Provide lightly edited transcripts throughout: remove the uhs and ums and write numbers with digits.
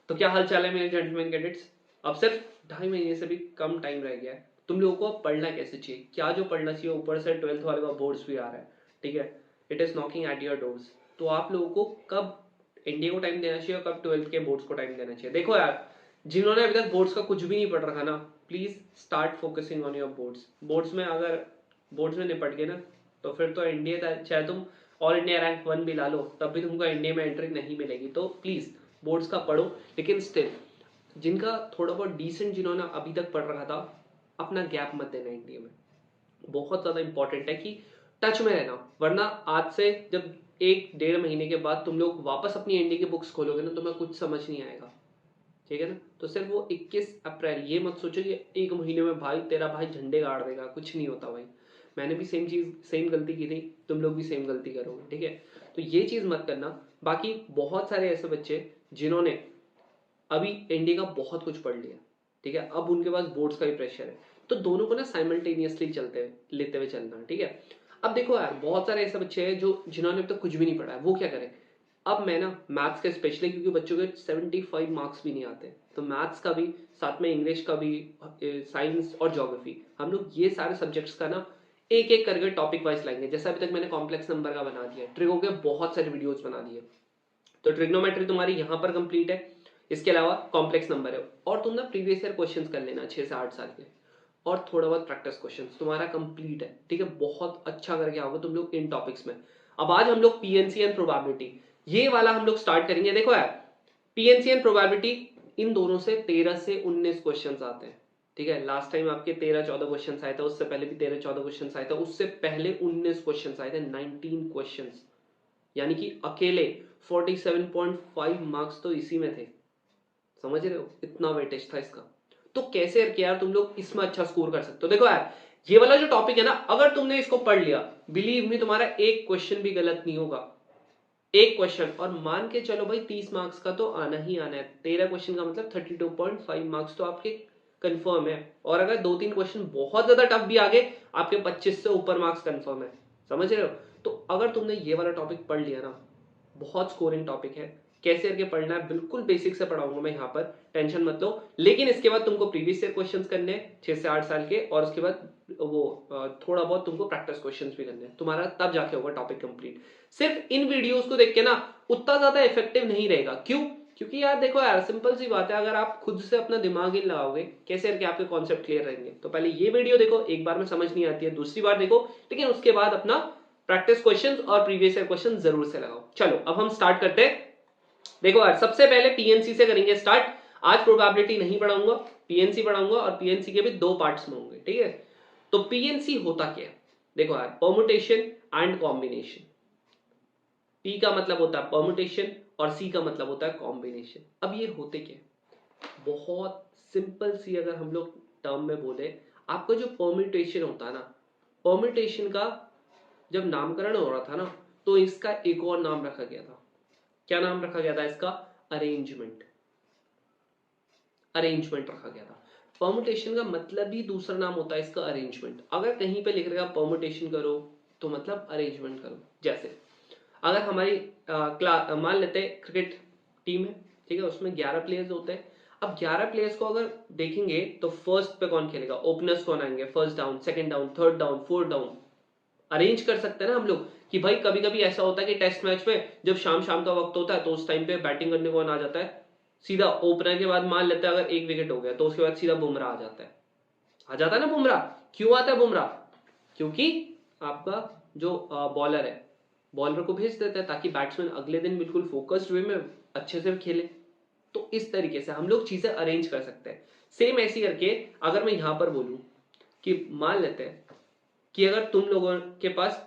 तो क्या हाल चाल है मेरे जेंटलमैन कैडेट्स। अब सिर्फ 2.5 महीने से भी कम टाइम रह गया है। तुम लोगों को पढ़ना कैसे चाहिए, क्या जो पढ़ना चाहिए, ऊपर से 12th वाले का बोर्ड्स भी आ रहा है, ठीक है। It is knocking at your doors. तो आप लोगों को कब एनडीए को टाइम देना चाहिए और कब 12th के बोर्ड्स को टाइम देना चाहिए। देखो यार, जिन्होंने अभी तक बोर्ड्स का कुछ भी नहीं पढ़ रखा ना, please start focusing on your boards. Boards में निपट गए ना, तो फिर तो एनडीए, चाहे तुम ऑल इंडिया रैंक 1 भी ला लो, तब भी तुमको एनडीए में एंट्री नहीं मिलेगी। तो प्लीज बोर्ड्स का पढ़ो, लेकिन स्टिल जिनका थोड़ा बहुत डिसेंट, जिन्होंने अभी तक पढ़ रखा था, अपना गैप मत देना इंडिया में। बहुत ज़्यादा इंपॉर्टेंट है कि टच में रहना, वरना आज से जब 1-1.5 महीने के बाद तुम लोग वापस अपनी एनडीए की बुक्स खोलोगे ना, तुम्हें कुछ समझ नहीं आएगा, ठीक है ना। तो सिर्फ वो 21 अप्रैल, ये मत सोचो कि 1 महीने में भाई तेरा भाई झंडे गाड़ देगा, कुछ नहीं होता भाई। मैंने भी सेम गलती की थी, तुम लोग भी सेम गलती करोगे, ठीक है। तो ये चीज़ मत करना। बाकी बहुत सारे ऐसे बच्चे जिन्होंने अभी एनडीए का बहुत कुछ पढ़ लिया, ठीक है, अब उनके पास बोर्ड्स का भी प्रेशर है, तो दोनों को ना साइमल्टेनियसली लेते हुए चलना, ठीक है। अब देखो यार, बहुत सारे ऐसे बच्चे हैं जो जिन्होंने अब तक कुछ भी नहीं पढ़ा है, वो क्या करें। अब मैं ना मैथ्स के स्पेशली, क्योंकि बच्चों के 75 मार्क्स भी नहीं आते, तो मैथ्स का भी, साथ में इंग्लिश का भी, साइंस और ज्योग्राफी, हम लोग ये सारे सब्जेक्ट्स का ना एक एक करके टॉपिक वाइज लाएंगे। जैसे अभी तक मैंने कॉम्प्लेक्स नंबर का बना दिया, ट्रिगो के बहुत सारे वीडियोस बना दिए, तो ट्रिग्नोमेट्री तुम्हारी यहाँ पर कंप्लीट है। इसके अलावा कॉम्प्लेक्स नंबर है, और तुम ना प्रीवियस ईयर क्वेश्चंस कर लेना 6 से 8 साल के, और थोड़ा बहुत प्रैक्टिस क्वेश्चंस तुम्हारा कंप्लीट है, ठीक है। बहुत अच्छा करके आओगे तुम लोग इन टॉपिक्स में। अब आज हम लोग पीएनसी एंड प्रोबेबिलिटी, ये वाला हम लोग स्टार्ट करेंगे। देखो यार, पीएनसी एंड प्रोबेबिलिटी, इन दोनों से 13 से 19 क्वेश्चन आते हैं, ठीक है। लास्ट टाइम आपके 13-14 क्वेश्चन आए थे, उससे पहले भी 13-14 क्वेश्चन आए थे, उससे पहले 19 क्वेश्चन आए थे, 19 क्वेश्चन, यानी कि अकेले 47.5 मार्क्स तो इसी में थे। समझ रहे हो, इतना वेटेज था इसका। तो कैसे करके यार तुम लोग इसमें अच्छा स्कोर कर सकते हो। देखो यार, ये वाला जो टॉपिक है ना, अगर तुमने इसको पढ़ लिया, बिलीव मी, तुम्हारा एक क्वेश्चन भी गलत नहीं होगा, एक क्वेश्चन। और मान के चलो भाई 30 मार्क्स का तो आना ही आना है, 13 क्वेश्चन का मतलब 32.5 मार्क्स तो आपके कंफर्म है। और अगर 2-3 क्वेश्चन बहुत ज्यादा टफ भी आ गए, आपके 25 से ऊपर मार्क्स कंफर्म है। समझ रहे हो। तो अगर तुमने ये वाला टॉपिक पढ़ लिया ना, बहुत स्कोरिंग टॉपिक है। कैसे करके पढ़ना है बिल्कुल बेसिक से पढ़ाऊंगा मैं यहाँ पर, टेंशन मत लो। लेकिन इसके बाद तुमको प्रीवियस ईयर क्वेश्चंस करने हैं 6 से 8 साल के, और उसके बाद वो थोड़ा बहुत तुमको प्रैक्टिस क्वेश्चंस भी करने हैं तुम्हारा, तब जाके होगा टॉपिक कंप्लीट। सिर्फ इन वीडियोस को देख के ना उतना ज्यादा इफेक्टिव नहीं रहेगा। क्यों? क्योंकि यार देखो यार, सिंपल सी बात है, अगर आप खुद से अपना दिमाग ही लगाओगे, कैसे करके आपके कॉन्सेप्ट क्लियर रहेंगे। तो पहले ये वीडियो देखो, एक बार में समझ नहीं आती है, दूसरी बार देखो, लेकिन उसके बाद अपना प्रैक्टिस क्वेश्चंस और प्रीवियस ईयर क्वेश्चन जरूर से लगाओ। चलो अब हम स्टार्ट करते हैं। देखो यार, सबसे पहले पीएनसी से करेंगे स्टार्ट। आज प्रोबेबिलिटी नहीं पढ़ाऊंगा, पीएनसी पढ़ाऊंगा, और पीएनसी के भी 2 पार्ट्स में होंगे, ठीक है। तो पीएनसी होता क्या है, देखो यार, परमुटेशन एंड कॉम्बिनेशन। पी का मतलब होता है परमुटेशन और सी का मतलब होता है कॉम्बिनेशन। अब ये होते क्या, बहुत सिंपल सी अगर हम लोग टर्म में बोले, आपका जो परम्यूटेशन होता है ना, परम्यूटेशन का जब नामकरण हो रहा था ना, तो इसका एक और नाम रखा गया था। क्या नाम रखा गया था इसका? अरेंजमेंट। अरेंजमेंट रखा गया था। परम्यूटेशन का मतलब ही दूसरा नाम होता है इसका अरेंजमेंट। अगर कहीं पे लिख रखा परम्यूटेशन करो, तो मतलब अरेंजमेंट करो। जैसे अगर हमारी मान लेते हैं क्रिकेट टीम है, ठीक है, उसमें 11 प्लेयर्स होते हैं। अब 11 प्लेयर्स को अगर देखेंगे तो फर्स्ट पे कौन खेलेगा, ओपनर्स कौन आएंगे, first down, second down, third down, fourth down. Arrange कर सकते हैं ना हम लोग, कि भाई कभी कभी ऐसा होता है कि टेस्ट मैच में जब शाम शाम का वक्त होता है, तो उस टाइम पे बैटिंग करने कौन आ जाता है, सीधा ओपनर के बाद मान लेते हैं अगर 1 विकेट हो गया, तो उसके बाद सीधा बुमराह आ जाता है। आ जाता है ना बुमराह। क्यों आता है बुमराह? क्योंकि आपका जो बॉलर है, बॉलर को भेज देता है ताकि बैट्समैन अगले दिन बिल्कुल फोकस्ड वे में अच्छे से खेले। तो इस तरीके से हम लोग चीजें अरेंज कर सकते हैं। सेम ऐसी करके अगर मैं यहां पर बोलूं कि मान लेते हैं कि अगर तुम लोगों के पास,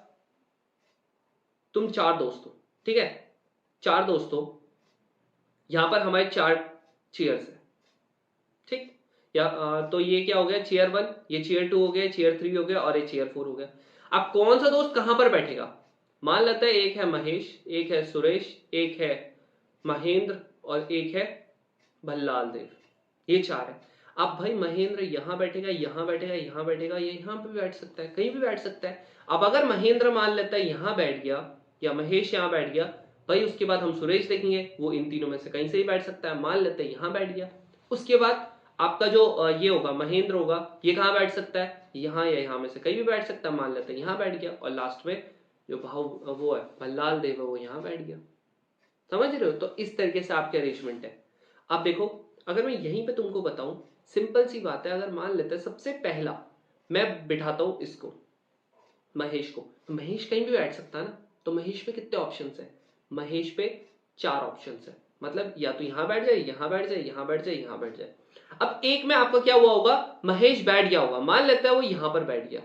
तुम 4 दोस्त हो, ठीक है, 4 दोस्त हो, यहां पर हमारे 4 चेयर्स है, ठीक। या तो ये क्या हो गया, चेयर 1, ये चेयर 2 हो गया, चेयर 3 हो गया, और ये चेयर 4 हो गया। अब कौन सा दोस्त कहां पर बैठेगा? मान लेते हैं एक है महेश, एक है सुरेश, एक है महेंद्र, और एक है भल्लाल देव। ये 4 है। अब भाई महेंद्र यहां बैठेगा, यहां बैठेगा, यहां बैठेगा, ये यहां पे बैठ सकता है, कहीं भी बैठ सकता है। अब अगर महेंद्र मान लेता है यहां बैठ गया, या महेश यहां बैठ गया, भाई उसके बाद हम सुरेश देखेंगे, वो इन तीनों में से कहीं से ही बैठ सकता है, मान लेते हैं यहाँ बैठ गया। उसके बाद आपका जो ये होगा महेंद्र होगा, ये कहाँ बैठ सकता है, यहाँ या यहाँ में से कहीं भी बैठ सकता है, मान लेते हैं यहाँ बैठ गया। और लास्ट में जो भाव वो है भल्लाल देव है, वो यहाँ बैठ गया। समझ रहे हो? तो इस तरीके से आपके अरेंजमेंट है। अब देखो अगर मैं यहीं पे तुमको बताऊं, सिंपल सी बात है, अगर मान लेते हैं सबसे पहला मैं बिठाता हूं इसको महेश को, तो महेश कहीं भी बैठ सकता है ना। तो महेश पे कितने ऑप्शंस है, महेश पे 4 ऑप्शंस है, मतलब या तो यहां बैठ जाए, यहां बैठ जाए, यहां बैठ जाए, यहां बैठ जाए। अब एक में आपका क्या हुआ होगा, महेश बैठ गया होगा, मान लेता है वो यहां पर बैठ गया।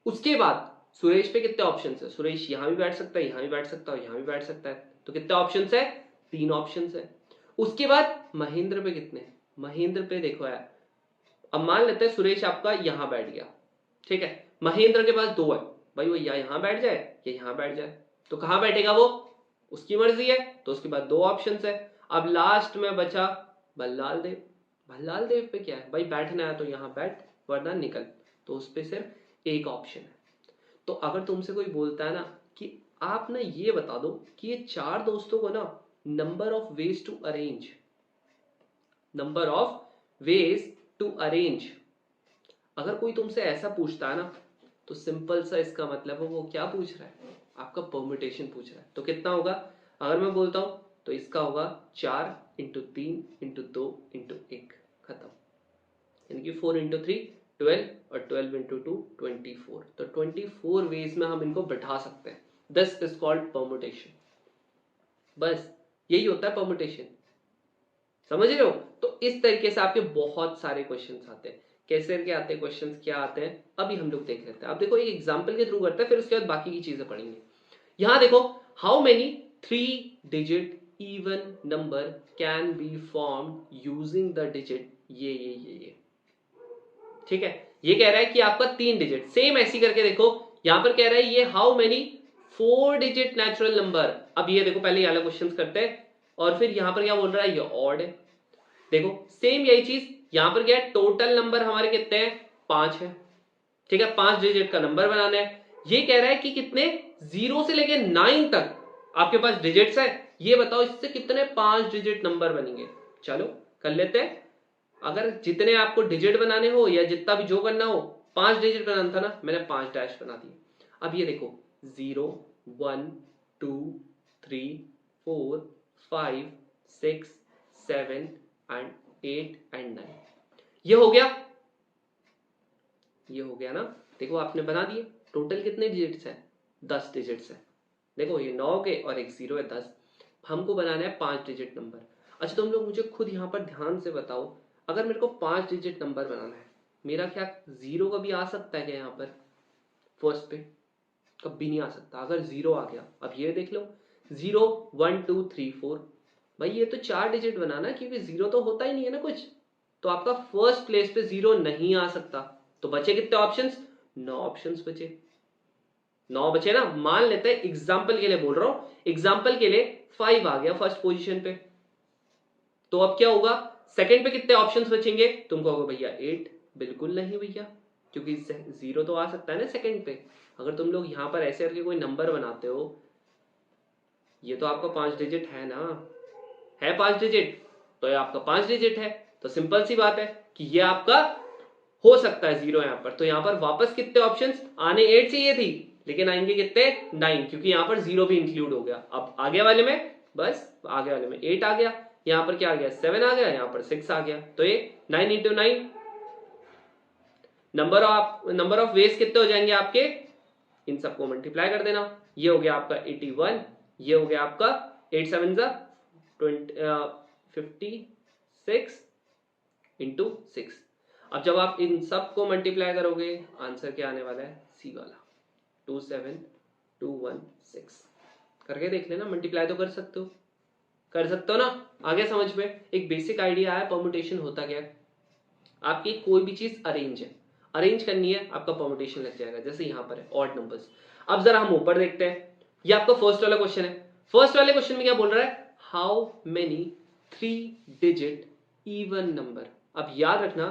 उसके बाद सुरेश पे कितने ऑप्शंस है, सुरेश यहां भी बैठ सकता है, यहां भी बैठ सकता है, यहां भी बैठ सकता है, तो कितने ऑप्शंस है, 3 ऑप्शंस है। उसके बाद महेंद्र पे कितने, महेंद्र पे देखो यार, अब मान लेते हैं सुरेश आपका यहां बैठ गया, ठीक है, महेंद्र के पास 2 है, भाई वो या यहां बैठ जाए या यहां बैठ जाए, तो कहां बैठेगा वो, उसकी मर्जी है, तो उसके बाद 2 ऑप्शंस है। अब लास्ट में बचा भल्लाल देव, भल्लाल देव पे क्या है, भाई बैठना है तो यहां बैठ वरना निकल, तो उस पे सिर्फ एक ऑप्शन है। तो अगर तुमसे कोई बोलता है ना कि आप ना ये बता दो कि ये 4 दोस्तों को ना number of ways to arrange, number of ways to arrange, अगर कोई तुमसे ऐसा पूछता है ना, तो सिंपल सा इसका मतलब है वो क्या पूछ रहा है, आपका परम्यूटेशन पूछ रहा है। तो कितना होगा, अगर मैं बोलता हूं तो इसका होगा 4 इंटू 3 इंटू 2 इंटू 1, खत्म। यानी कि 4 इंटू 3 12 और 12 इंटू 2 24, तो 24 वेज में हम इनको बैठा सकते हैं। This is called permutation. बस यही होता है परम्यूटेशन, समझ रहे हो? तो इस तरीके से आपके बहुत सारे क्वेश्चंस आते हैं। कैसे के आते हैं क्वेश्चंस, क्या आते हैं, अभी हम लोग देख लेते हैं। अब देखो एक एग्जांपल के थ्रू करते हैं, फिर उसके बाद बाकी की चीजें पढ़ेंगे। यहां देखो, how many 3 digit even number can be formed using the digit ये। ठीक है, ये कह रहा है कि आपका 3 डिजिट, सेम ऐसी करके देखो, यहां पर कह रहा है ये how many 4 digit natural number. अब ये देखो पहले ये वाला क्वेश्चन करते हैं, और फिर यहां पर क्या बोल रहा है, ये ऑड है। देखो सेम यही चीज यहां पर क्या है, टोटल नंबर हमारे कितने हैं, 5 है। ठीक है, 5 डिजिट का नंबर बनाना है। ये कह रहा है कि कितने 0 से लेके 9 तक आपके पास डिजिट्स है, ये बताओ इससे कितने 5 डिजिट नंबर बनेंगे। चलो कर लेते हैं। अगर जितने आपको डिजिट बनाने हो या जितना भी जो करना हो, 5 डिजिट बनाना था ना, मैंने 5 डैश बना दिए। अब ये देखो 0 1 2 3 4 5 6 7 एंड 8 एंड 9, ये हो गया, ये हो गया ना। देखो आपने बना दिए। टोटल कितने डिजिट्स है, 10 डिजिट्स है। देखो ये 9 के और एक 0 है, 10। हमको बनाना है 5 डिजिट नंबर। अच्छा तुम लोग मुझे खुद यहाँ पर ध्यान से बताओ, अगर मेरे को 5 डिजिट नंबर बनाना है, मेरा क्या 0 कभी आ सकता है क्या यहाँ पर फर्स्ट पे, कभी नहीं आ सकता। अगर 0 आ गया, अब ये देख लो 0 1 2 3 4, भाई ये तो 4 डिजिट बनाना, क्योंकि 0 तो होता ही नहीं है ना कुछ, तो आपका फर्स्ट प्लेस पे 0 नहीं आ सकता। तो बचे कितने ऑप्शंस, 9 ऑप्शंस बचे, 9 बचे ना। मान लेते हैं एग्जाम्पल के लिए बोल रहा हूं, एग्जाम्पल के लिए 5 आ गया फर्स्ट पोजीशन पे, तो अब क्या होगा, सेकंड पे कितने ऑप्शंस बचेंगे, तुम कहोगे भैया 8, बिल्कुल नहीं भैया, क्योंकि 0 तो आ सकता है ना सेकंड पे। अगर तुम लोग यहां पर ऐसे करके कोई नंबर बनाते हो, ये तो आपका 5 डिजिट है ना, है 5 डिजिट, तो ये आपका 5 डिजिट है। तो सिंपल सी बात है कि ये आपका हो सकता है 0 यहां पर। तो यहां पर वापस कितने ऑप्शंस आने, 8 चाहिए थी, लेकिन आएंगे कितने 9, क्योंकि यहां पर 0 भी इंक्लूड हो गया। अब आगे वाले में, बस आगे वाले में 8 आ गया, यहां पर क्या आ गया 7 आ गया, यहां पर 6 आ गया, तो ये 9 इंटू 9 नंबर ऑफ वेज कितने हो जाएंगे आपके, इन सबको मल्टीप्लाई कर देना। ये हो गया आपका 81, ये हो गया आपका 8 7 जा 56 इंटू 6। अब जब आप इन सब को मल्टीप्लाई करोगे, आंसर क्या आने वाला है, सी वाला 27216। करके देख लेना, मल्टीप्लाई तो कर सकते हो, कर सकते हो ना। आगे समझ में एक बेसिक आइडिया है परम्यूटेशन होता क्या है। आपकी कोई भी चीज अरेंज है, अरेंज करनी है, आपका परम्यूटेशन लग जाएगा। जैसे यहां पर है ऑड नंबर्स। अब जरा हम ऊपर देखते हैं, ये आपका फर्स्ट वाला क्वेश्चन है। फर्स्ट वाले क्वेश्चन में क्या बोल रहा है, how many 3 digit even number. अब याद रखना,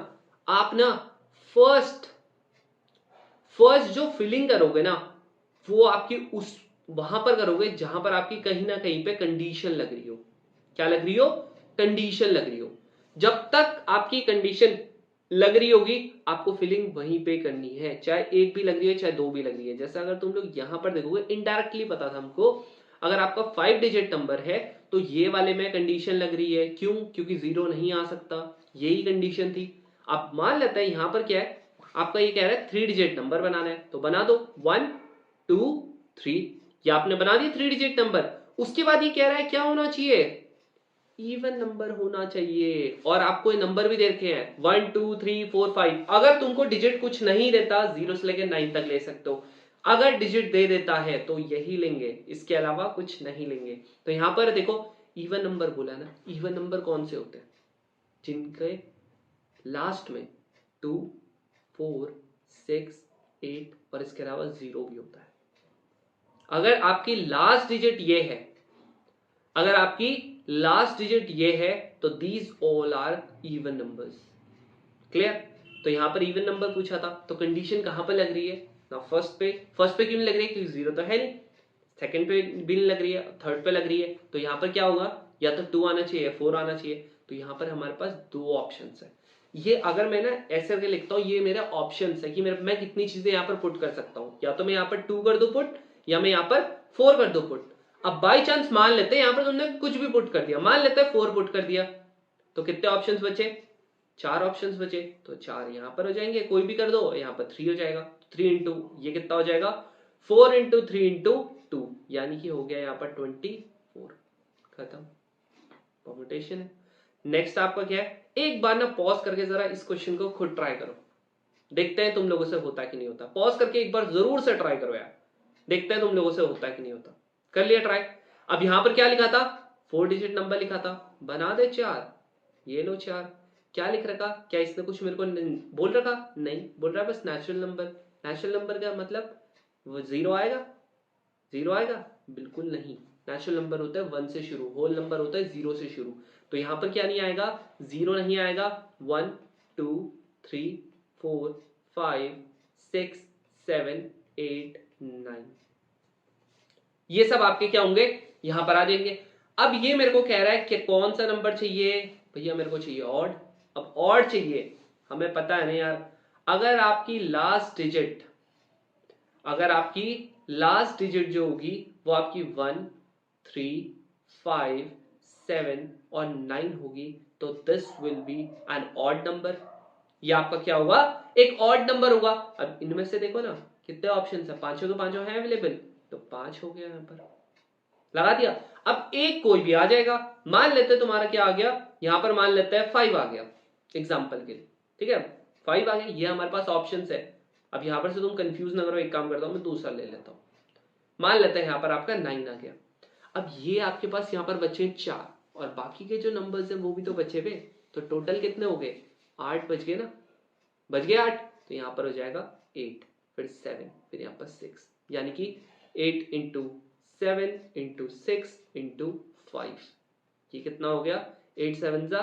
आप ना फर्स्ट जो फिलिंग करोगे ना, वो आपकी उस वहां पर करोगे जहां पर आपकी कहीं ना कहीं पे कंडीशन लग रही हो। क्या लग रही हो? कंडीशन लग रही हो। जब तक आपकी कंडीशन लग रही होगी आपको फिलिंग वहीं पे करनी है, चाहे एक भी लग रही है चाहे दो भी लग रही है। जैसे अगर तुम लोग यहां पर देखोगे इनडायरेक्टली पता था हमको, अगर आपका 5 डिजिट नंबर है तो ये वाले में कंडीशन लग रही है, क्यों? क्योंकि जीरो नहीं आ सकता, यही कंडीशन थी। अब मान लेते हैं यहां पर क्या है, आपका ये कह रहा है 3 डिजिट नंबर बनाना है, तो बना दो 1 2 3, ये आपने बना दिया 3 डिजिट नंबर। उसके बाद ये कह रहा है क्या होना चाहिए? इवन नंबर होना चाहिए। और आपको ये नंबर भी दे रखे हैं 1 2 3 4 5। अगर तुमको डिजिट कुछ नहीं देता 0 से लेकर 9 तक ले सकते हो, अगर डिजिट दे देता है तो यही लेंगे, इसके अलावा कुछ नहीं लेंगे। तो यहां पर देखो इवन नंबर बोला ना, इवन नंबर कौन से होते हैं? जिनके लास्ट में 2 4 6 8 और इसके अलावा 0 भी होता है। अगर आपकी लास्ट डिजिट ये है, अगर आपकी लास्ट डिजिट ये है तो these all are even numbers. Clear? तो यहां पर इवन नंबर पूछा था तो कंडीशन कहां पर लग रही है ना? फर्स्ट पे क्यों नहीं लग रही है? क्योंकि जीरो तो है नहीं। सेकंड पे भी नहीं लग रही है, थर्ड पे लग रही है, तो यहां पर क्या होगा? या तो 2 आना चाहिए या 4 आना चाहिए। तो यहां पर हमारे पास दो ऑप्शन है। ये अगर मैं ना ऐसे करके लिखता हूं, ये मेरा ऑप्शन है कि मैं कितनी चीजें यहां पर पुट कर सकता हूं। या तो मैं यहां पर 2 कर दू पुट, या मैं यहां पर 4 कर दू पुट। अब बाई चांस मान लेते हैं यहां पर तुमने कुछ भी पुट कर दिया, मान लेते हैं 4 पुट कर दिया, तो कितने ऑप्शंस बचे? 4 ऑप्शंस बचे। तो 4 यहां पर हो जाएंगे, कोई भी कर दो, यहां पर 3 हो जाएगा। 3 इंटू ये कितना हो जाएगा? 4 इंटू 3 इंटू 2, यानी कि हो गया यहां पर 24। खत्म, परम्यूटेशन है। नेक्स्ट आपका क्या है? एक बार ना पॉज करके जरा इस क्वेश्चन को खुद ट्राई करो, देखते हैं तुम लोगों से होता कि नहीं होता। पॉज करके एक बार जरूर से ट्राई करो यार, देखते हैं तुम लोगों से होता कि नहीं होता। कर लिया ट्राई? अब यहां पर क्या लिखा था? 4 डिजिट नंबर लिखा था, बना दे 4। ये लो 4। क्या लिख रखा? क्या इसने कुछ मेरे को बोल रखा? नहीं बोल रहा, बस नेचुरल नंबर। नेचुरल नंबर का मतलब वो जीरो आएगा? जीरो आएगा? बिल्कुल नहीं। नेचुरल नंबर होता है 1 से शुरू, होल नंबर होता है 0 से शुरू। तो यहां पर क्या नहीं आएगा? 0 नहीं आएगा। 1 2 3 4 5 6 7 8 9, ये सब आपके क्या होंगे? यहां पर आ जाएंगे। अब ये मेरे को कह रहा है कि कौन सा नंबर चाहिए? भैया मेरे को चाहिए ऑड। अब ऑड चाहिए, हमें पता है ना यार, अगर आपकी लास्ट डिजिट, अगर आपकी लास्ट डिजिट जो होगी वो आपकी 1 3 5 7 और 9 होगी, तो this will be an odd number. ये आपका क्या होगा? एक ऑड नंबर होगा। अब इनमें से देखो ना कितने ऑप्शन है, पांचों के पांचों है अवेलेबल, तो 5 हो गया, यहां पर लगा दिया। अब एक कोई भी आ जाएगा, मान लेते हैं तुम्हारा क्या आ गया यहां पर, मान लेते हैं 5 आ गया एग्जाम्पल के लिए, ठीक है? 5 आ गया, ये हमारे पास ऑप्शन है। अब यहां पर से तुम कंफ्यूज ना करो, एक काम करता हूं मैं दूसरा ले लेता हूं। मान लेते हैं यहां पर आपका 9 आ गया। अब ये आपके पास यहां पर बचे 4 और बाकी के जो नंबर्स हैं वो भी तो बचे हुए, तो टोटल कितने हो गए? 8 बच गए ना? बच गए 8, तो यहां पर हो जाएगा 8, फिर 7, फिर यहां पर 6, यानी कि 8 इंटू 7 इंटू 6 इंटू 5, ये कितना हो गया? 8 7 जा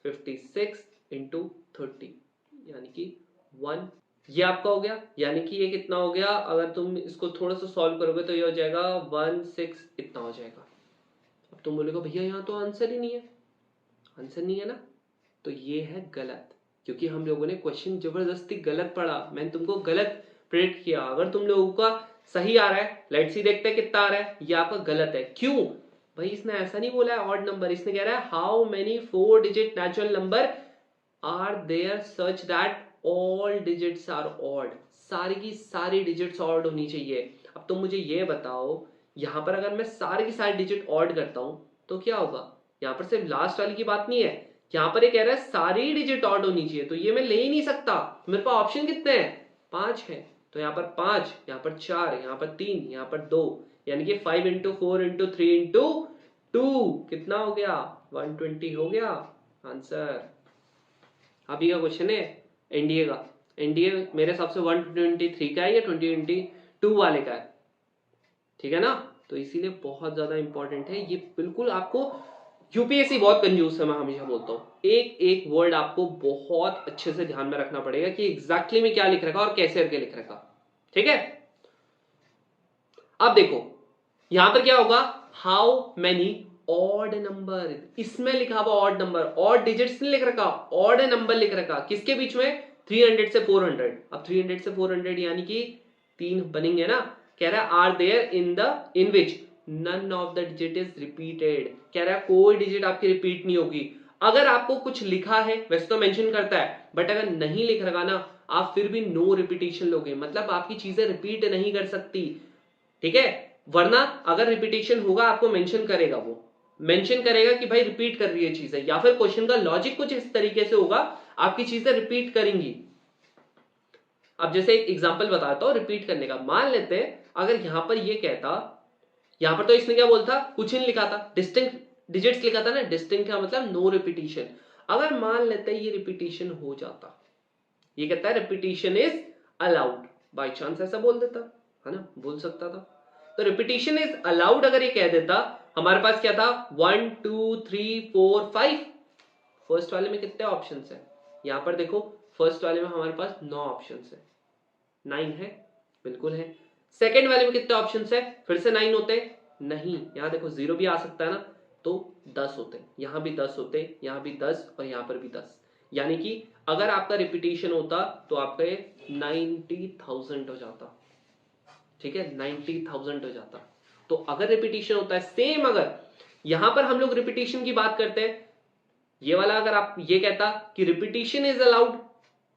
56 इंटू 30, यानी कि 1, ये आपका हो गया। यानी कि ये कितना हो गया? अगर तुम इसको थोड़ा सा सॉल्व करोगे तो ये हो जाएगा 1 6 इतना हो जाएगा। अब तुम बोलेगा भैया यहाँ तो आंसर ही नहीं है। आंसर नहीं है ना, तो ये है गलत, क्योंकि हम लोगों ने क्वेश्चन जबरदस्ती गलत पढ़ा, मैंने तुमको गलत प्रेडिक्ट किया। अगर तुम लोगों का सही आ रहा है, लेट्स सी देखते हैं कितना आ रहा है, ये आपका गलत है। क्यों भाई? इसने ऐसा नहीं बोला है ऑड नंबर, इसने कह रहा है how many 4 digit natural number are there such that all digits are odd, सारी की सारी डिजिट्स ऑड होनी चाहिए। अब तुम मुझे ये बताओ, यहां पर अगर मैं सारी की सारी डिजिट ऑड करता हूं तो क्या होगा? यहां पर सिर्फ लास्ट वाली की बात नहीं है, यहां पर ये कह रहा है सारी डिजिट ऑड होनी चाहिए, तो ये मैं ले ही नहीं सकता। मेरे पास ऑप्शन कितने हैं? 5 है, तो यहां पर 5, यहां पर 4, यहां पर 3, यहां पर 2, यानी कि 5 इंटू 4 इंटू 3 इंटू 2 कितना हो गया? 120 हो गया आंसर। अभी का क्वेश्चन है एनडीए का। एनडीए मेरे हिसाब से 123 का है या 2022 वाले का है, ठीक है ना? तो इसीलिए बहुत ज्यादा इंपॉर्टेंट है ये, बिल्कुल आपको यूपीएससी बहुत कंफ्यूज है, मैं हमेशा बोलता हूँ। एक एक वर्ड आपको बहुत अच्छे से ध्यान में रखना पड़ेगा कि एग्जैक्टली में क्या लिख रखा और कैसे करके लिख रखा, ठीक है? अब देखो यहां पर क्या होगा, हाउ मेनी ऑड नंबर, इसमें लिखा हुआ ऑड नंबर, ऑड डिजिट्स नहीं लिख रखा, ऑड नंबर लिख रखा, किसके बीच में, 300 से 400। अब 300 से 400 यानी कि 3 बनेंगे ना, कह रहा है are there in which none of the digit is repeated, कह रहा है कोई डिजिट आपकी रिपीट नहीं होगी। अगर आपको कुछ लिखा है वैसे तो मेंशन करता है, बट अगर नहीं लिख रखा ना, आप फिर भी नो रिपीटेशन लोगे, मतलब आपकी चीजें रिपीट नहीं कर सकती, ठीक है। वरना अगर रिपीटेशन होगा आपको मेंशन करेगा, वो मेंशन करेगा कि भाई रिपीट कर रही है चीजें, या फिर क्वेश्चन का लॉजिक कुछ इस तरीके से होगा, आपकी चीजें रिपीट करेंगी। अब जैसे एक एग्जांपल बताता हूं रिपीट करने का, मान लेते हैं अगर यहां पर ये कहता, यहां पर तो इसने क्या बोलता, कुछ नहीं लिखा था, डिस्टिंक्ट डिजिट्स लिखा था ना, डिस्टिंक्ट का मतलब नो रिपीटिशन। अगर मान लेते हैं ये रिपीटिशन हो जाता, ये कहता है repetition is allowed, by chance ऐसा बोल देता है ना, बोल सकता था। तो रिपीटिशन इज अलाउड अगर ये कह देता, हमारे पास क्या था 1 2 3 4 5, फर्स्ट वाले में कितने ऑप्शन है, यहां पर देखो फर्स्ट वाले में हमारे पास 9 ऑप्शन है, 9 है, बिल्कुल है। सेकेंड वाले में कितने ऑप्शन है, फिर से 9 होते, नहीं, यहां देखो 0 भी आ सकता है ना, तो 10 होते, यहां भी 10 होते, यहां भी 10 और यहां पर भी 10, यानी कि अगर आपका रिपीटिशन होता तो आपका 90,000 हो जाता, ठीक है, 90,000 हो जाता। तो अगर रिपीटिशन होता है सेम, अगर यहां पर हम लोग रिपीटिशन की बात करते हैं, ये वाला अगर आप ये कहता कि रिपीटिशन इज अलाउड,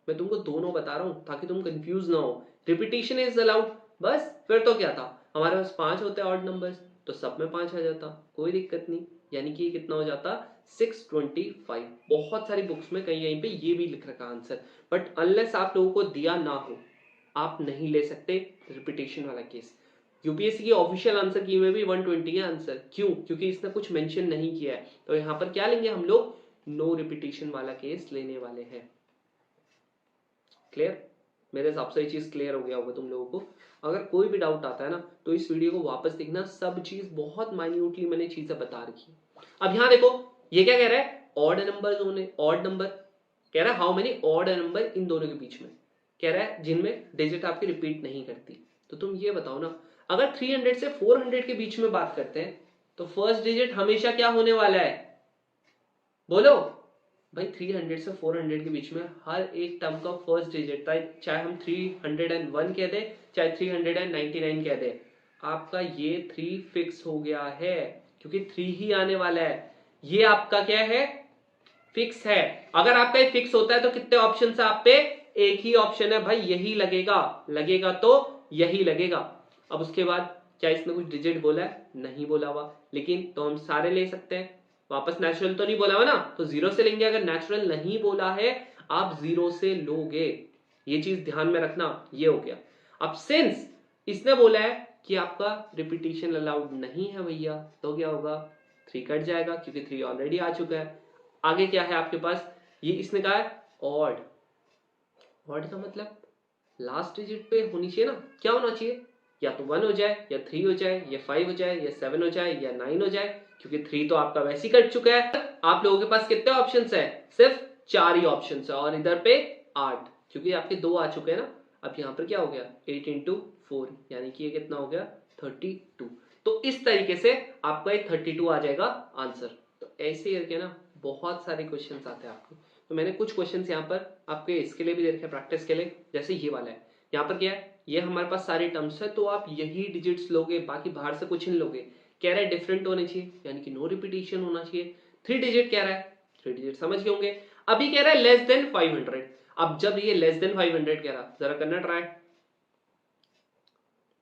मैं तुमको दोनों बता रहा हूं ताकि तुम कंफ्यूज ना हो, रिपीटिशन इज अलाउड, बस फिर तो क्या था, हमारे पास 5 होते ऑड नंबर्स, तो सब में 5 आ जाता, कोई दिक्कत नहीं, यानी कि कितना हो जाता 625। बहुत सारी बुक्स में कहीं कहीं पे ये भी लिख रखा आंसर, बट अनलेस आप लोगों को दिया ना हो आप नहीं ले सकते रिपीटेशन वाला केस। यूपीएससी की ऑफिशियल आंसर की में भी 120 है आंसर, क्यों, क्योंकि इसने कुछ मेंशन नहीं किया है, तो यहां पर क्या लेंगे हम लोग, नो रिपीटेशन वाला केस लेने वाले हैं। क्लियर, मेरे हिसाब से ये चीज क्लियर हो गया होगा तुम लोगों को। अगर कोई भी डाउट आता है ना तो इस वीडियो को वापस देखना, सब चीज बहुत माइन्यूटली मैंने चीजें बता रखी। अब यहां देखो ये क्या कह रहा है, ऑड नंबर जोन है, ऑड नंबर कह रहा है how many odd number in दोनों के बीच में, कह रहा है जिनमें डिजिट आपकी रिपीट नहीं करती। तो तुम ये बताओ ना, अगर 300 से 400 के बीच में बात करते हैं तो फर्स्ट डिजिट हमेशा क्या होने वाला है, बोलो भाई, 300 से 400 के बीच में हर एक टर्म का फर्स्ट डिजिट था, चाहे हम 301 कह दे चाहे 399 कह दे, आपका ये 3 फिक्स हो गया है, क्योंकि 3 ही आने वाला है, ये आपका क्या है, फिक्स है। अगर आपका ये फिक्स होता है तो कितने ऑप्शन है आप पे, एक ही ऑप्शन है भाई, यही लगेगा, लगेगा तो यही लगेगा। अब उसके बाद क्या इसने कुछ डिजिट बोला है, नहीं बोला हुआ, लेकिन तो हम सारे ले सकते हैं, वापस नेचुरल तो नहीं बोला हुआ ना, तो 0 से लेंगे, अगर नेचुरल नहीं बोला है आप 0 से लोगे, ये चीज ध्यान में रखना, ये हो गया। अब सिंस इसने बोला है कि आपका रिपीटिशन अलाउड नहीं है भैया, तो क्या होगा, 3 कट जाएगा क्योंकि 3 ऑलरेडी आ चुका है। आगे क्या है आपके पास, ये इसने कहा है ऑड, ऑड का मतलब लास्ट डिजिट पे होनी चाहिए ना, क्या होना चाहिए, या तो 1 हो जाए या 3 हो जाए या 5 हो जाए या 7 हो जाए या 9 हो जाए, क्योंकि 3 तो आपका वैसे ही कट चुका है। आप लोगों के पास कितने ऑप्शन है, सिर्फ 4 ही ऑप्शन है, और इधर पे 8, क्योंकि आपके 2 आ चुके हैं ना। अब यहां पर क्या हो गया 8 इंटू 4, यानी कि ये कितना हो गया 32। तो इस तरीके से आपका एक 32 आ जाएगा आंसर। तो ऐसे करके ना बहुत सारे क्वेश्चन आते हैं आपके, तो मैंने कुछ क्वेश्चंस यहाँ पर आपके इसके लिए भी दे रखे प्रैक्टिस के लिए, जैसे ये वाला है, यहाँ पर क्या है, ये हमारे पास सारे टर्म्स है, तो आप यही डिजिट्स लोगे, बाकी बाहर से कुछ नहीं लोगे। कह रहा है डिफरेंट होने चाहिए, यानी कि नो रिपीटिशन होना चाहिए। 3 डिजिट कह रहा है, 3 डिजिट समझ गए होंगे। अभी कह रहा है लेस देन 500, अब जब ये लेस देन 500 कह रहा, जरा करना ट्राई,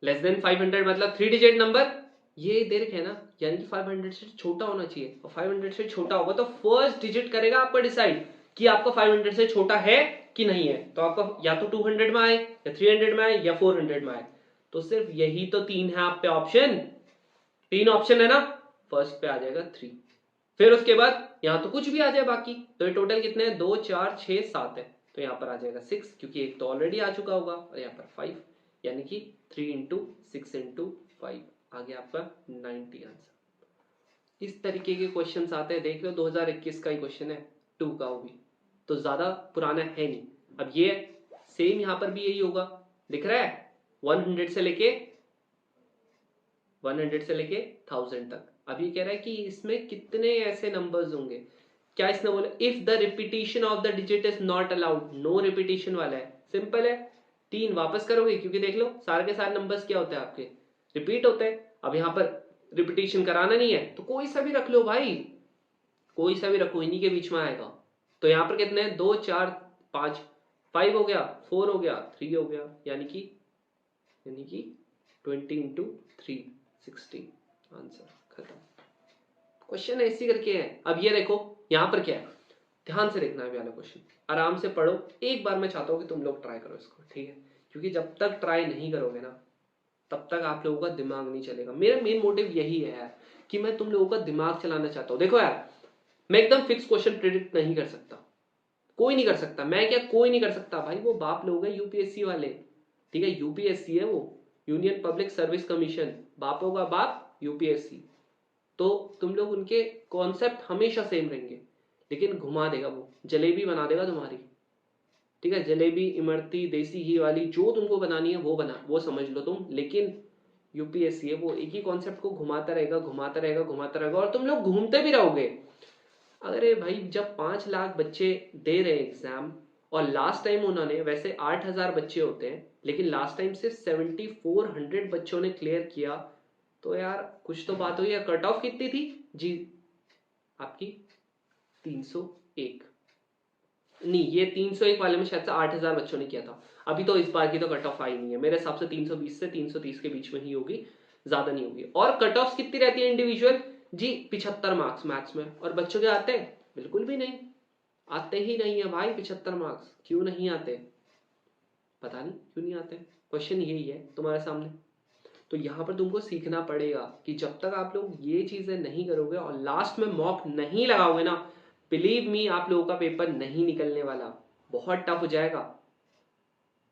लेस देन 500 मतलब 3 डिजिट नंबर, ये दे रखे है ना, यानी कि 500 से छोटा होना चाहिए, और 500 से छोटा होगा तो फर्स्ट डिजिट करेगा आपका डिसाइड कि आपका 500 से छोटा है कि नहीं है, तो आपका या तो 200 में आए या 300 में आए या 400 में आए, तो सिर्फ यही तो 3 है आप पे ऑप्शन, 3 ऑप्शन है ना, फर्स्ट पे आ जाएगा 3, फिर उसके बाद यहां तो कुछ भी आ जाए बाकी, तो ये टोटल कितने हैं 2 4 6 7 है, तो यहां पर आ जाएगा 6, क्योंकि एक तो ऑलरेडी आ चुका होगा, और यहाँ पर 5, यानी कि 3 इंटू 6 इंटू 5 आ गया आपका 90 आंसर। इस तरीके के क्वेश्चन आते हैं, देख लो 2021 का ही क्वेश्चन है 2 का, वो भी तो ज्यादा पुराना है नहीं। अब ये सेम यहां पर भी यही होगा, दिख रहा है 100 से लेके 100 से लेके 1000 तक। अभी कह रहा है कि इसमें कितने ऐसे नंबर्स होंगे। क्या इसने बोला, if the repetition of the digit is not allowed, no repetition वाला है, सिंपल है। 3 वापस करोगे क्योंकि देख लो सारे के सारे नंबर्स क्या होते हैं आपके, रिपीट होते हैं। अब यहाँ पर रिपीटिशन कराना नहीं है तो कोई सा भी रख लो भाई, कोई सा भी रखो, इन्हीं के बीच में आएगा। तो यहाँ पर कितने हैं, 2 4 5, 5 हो गया, 4 हो गया, 3 हो गया, यानी कि 20 इंटू 3 60, आंसर खत्म। क्वेश्चन ऐसी करके है। अब ये देखो यहाँ पर क्या है, ध्यान से देखना है वाला क्वेश्चन, आराम से पढ़ो। एक बार मैं चाहता हूँ कि तुम लोग ट्राई करो इसको, ठीक है, क्योंकि जब तक ट्राई नहीं करोगे ना तब तक आप लोगों का दिमाग नहीं चलेगा। मेरा मेन मोटिव यही है यार कि मैं तुम लोगों का दिमाग चलाना चाहता हूँ। देखो यार, मैं एकदम फिक्स क्वेश्चन प्रिडिक्ट नहीं कर सकता, कोई नहीं कर सकता। मैं क्या, कोई नहीं कर सकता भाई, वो बाप लोग हैं यूपीएससी वाले, ठीक है, यूपीएससी है वो, यूनियन पब्लिक सर्विस कमीशन, बापों का बाप यूपीएससी। तो तुम लोग उनके कॉन्सेप्ट हमेशा सेम रहेंगे, लेकिन घुमा देगा वो, जलेबी बना देगा तुम्हारी, ठीक है, जलेबी इमरती देसी घी वाली जो तुमको बनानी है वो बना, वो समझ लो तुम। लेकिन यूपीएससी है वो, एक ही कॉन्सेप्ट को घुमाता रहेगा घुमाता रहेगा घुमाता रहेगा, और तुम लोग घूमते भी रहोगे। अरे भाई, जब 5 लाख बच्चे दे रहे एग्जाम, और लास्ट टाइम उन्होंने, वैसे 8000 बच्चे होते हैं लेकिन लास्ट टाइम सिर्फ 7400 बच्चों ने क्लियर किया, तो यार कुछ तो बात हुई है। कट ऑफ कितनी थी जी आपकी, 301, नहीं ये 301 वाले में शायद से 8000 बच्चों ने किया था। अभी तो इस बार की तो कट ऑफ आई नहीं है, मेरे हिसाब से 320 से 330 के बीच में ही होगी, ज्यादा नहीं होगी। और कट ऑफ कितनी रहती है इंडिविजुअल जी, 75 मार्क्स मैथ्स में। और बच्चों के आते हैं, बिल्कुल भी नहीं आते, ही नहीं है भाई 75 मार्क्स। क्यों नहीं आते, पता नहीं क्यों नहीं आते, क्वेश्चन यही है तुम्हारे सामने। तो यहाँ पर तुमको सीखना पड़ेगा कि जब तक आप लोग ये चीजें नहीं करोगे और लास्ट में मॉक नहीं लगाओगे ना, बिलीव मी आप लोगों का पेपर नहीं निकलने वाला, बहुत टफ हो जाएगा,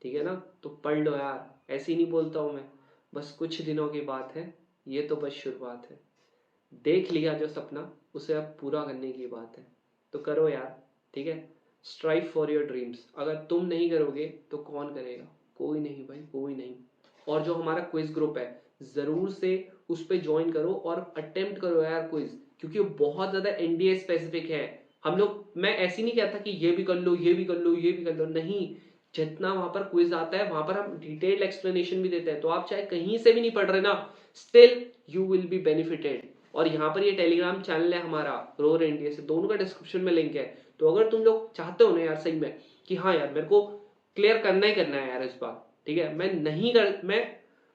ठीक है ना। तो पढ़ लो यार, ऐसे ही नहीं बोलता हूं मैं, बस कुछ दिनों की बात है, ये तो बस शुरुआत है। देख लिया जो सपना, उसे अब पूरा करने की बात है, तो करो यार, ठीक है। स्ट्राइव फॉर योर ड्रीम्स, अगर तुम नहीं करोगे तो कौन करेगा, कोई नहीं भाई, कोई नहीं। और जो हमारा क्विज ग्रुप है, जरूर से उस पर ज्वाइन करो और अटेम्प्ट करो यार क्विज, क्योंकि वो बहुत ज्यादा एनडीए स्पेसिफिक है। हम लोग, मैं ऐसे नहीं कहता कि ये भी कर लो ये भी कर लो ये भी कर लो, नहीं, जितना वहां पर क्विज आता है वहां पर हम डिटेल्ड एक्सप्लेनेशन भी देते हैं, तो आप चाहे कहीं से भी नहीं पढ़ रहे ना, still you will be benefited. और यहाँ पर ये टेलीग्राम चैनल है हमारा रोर इंडिया से, दोनों का डिस्क्रिप्शन में लिंक है। तो अगर तुम लोग चाहते हो ना यार सही में कि हाँ यार मेरे को क्लियर करना ही करना है यार इस बार, ठीक है, मैं नहीं कर, मैं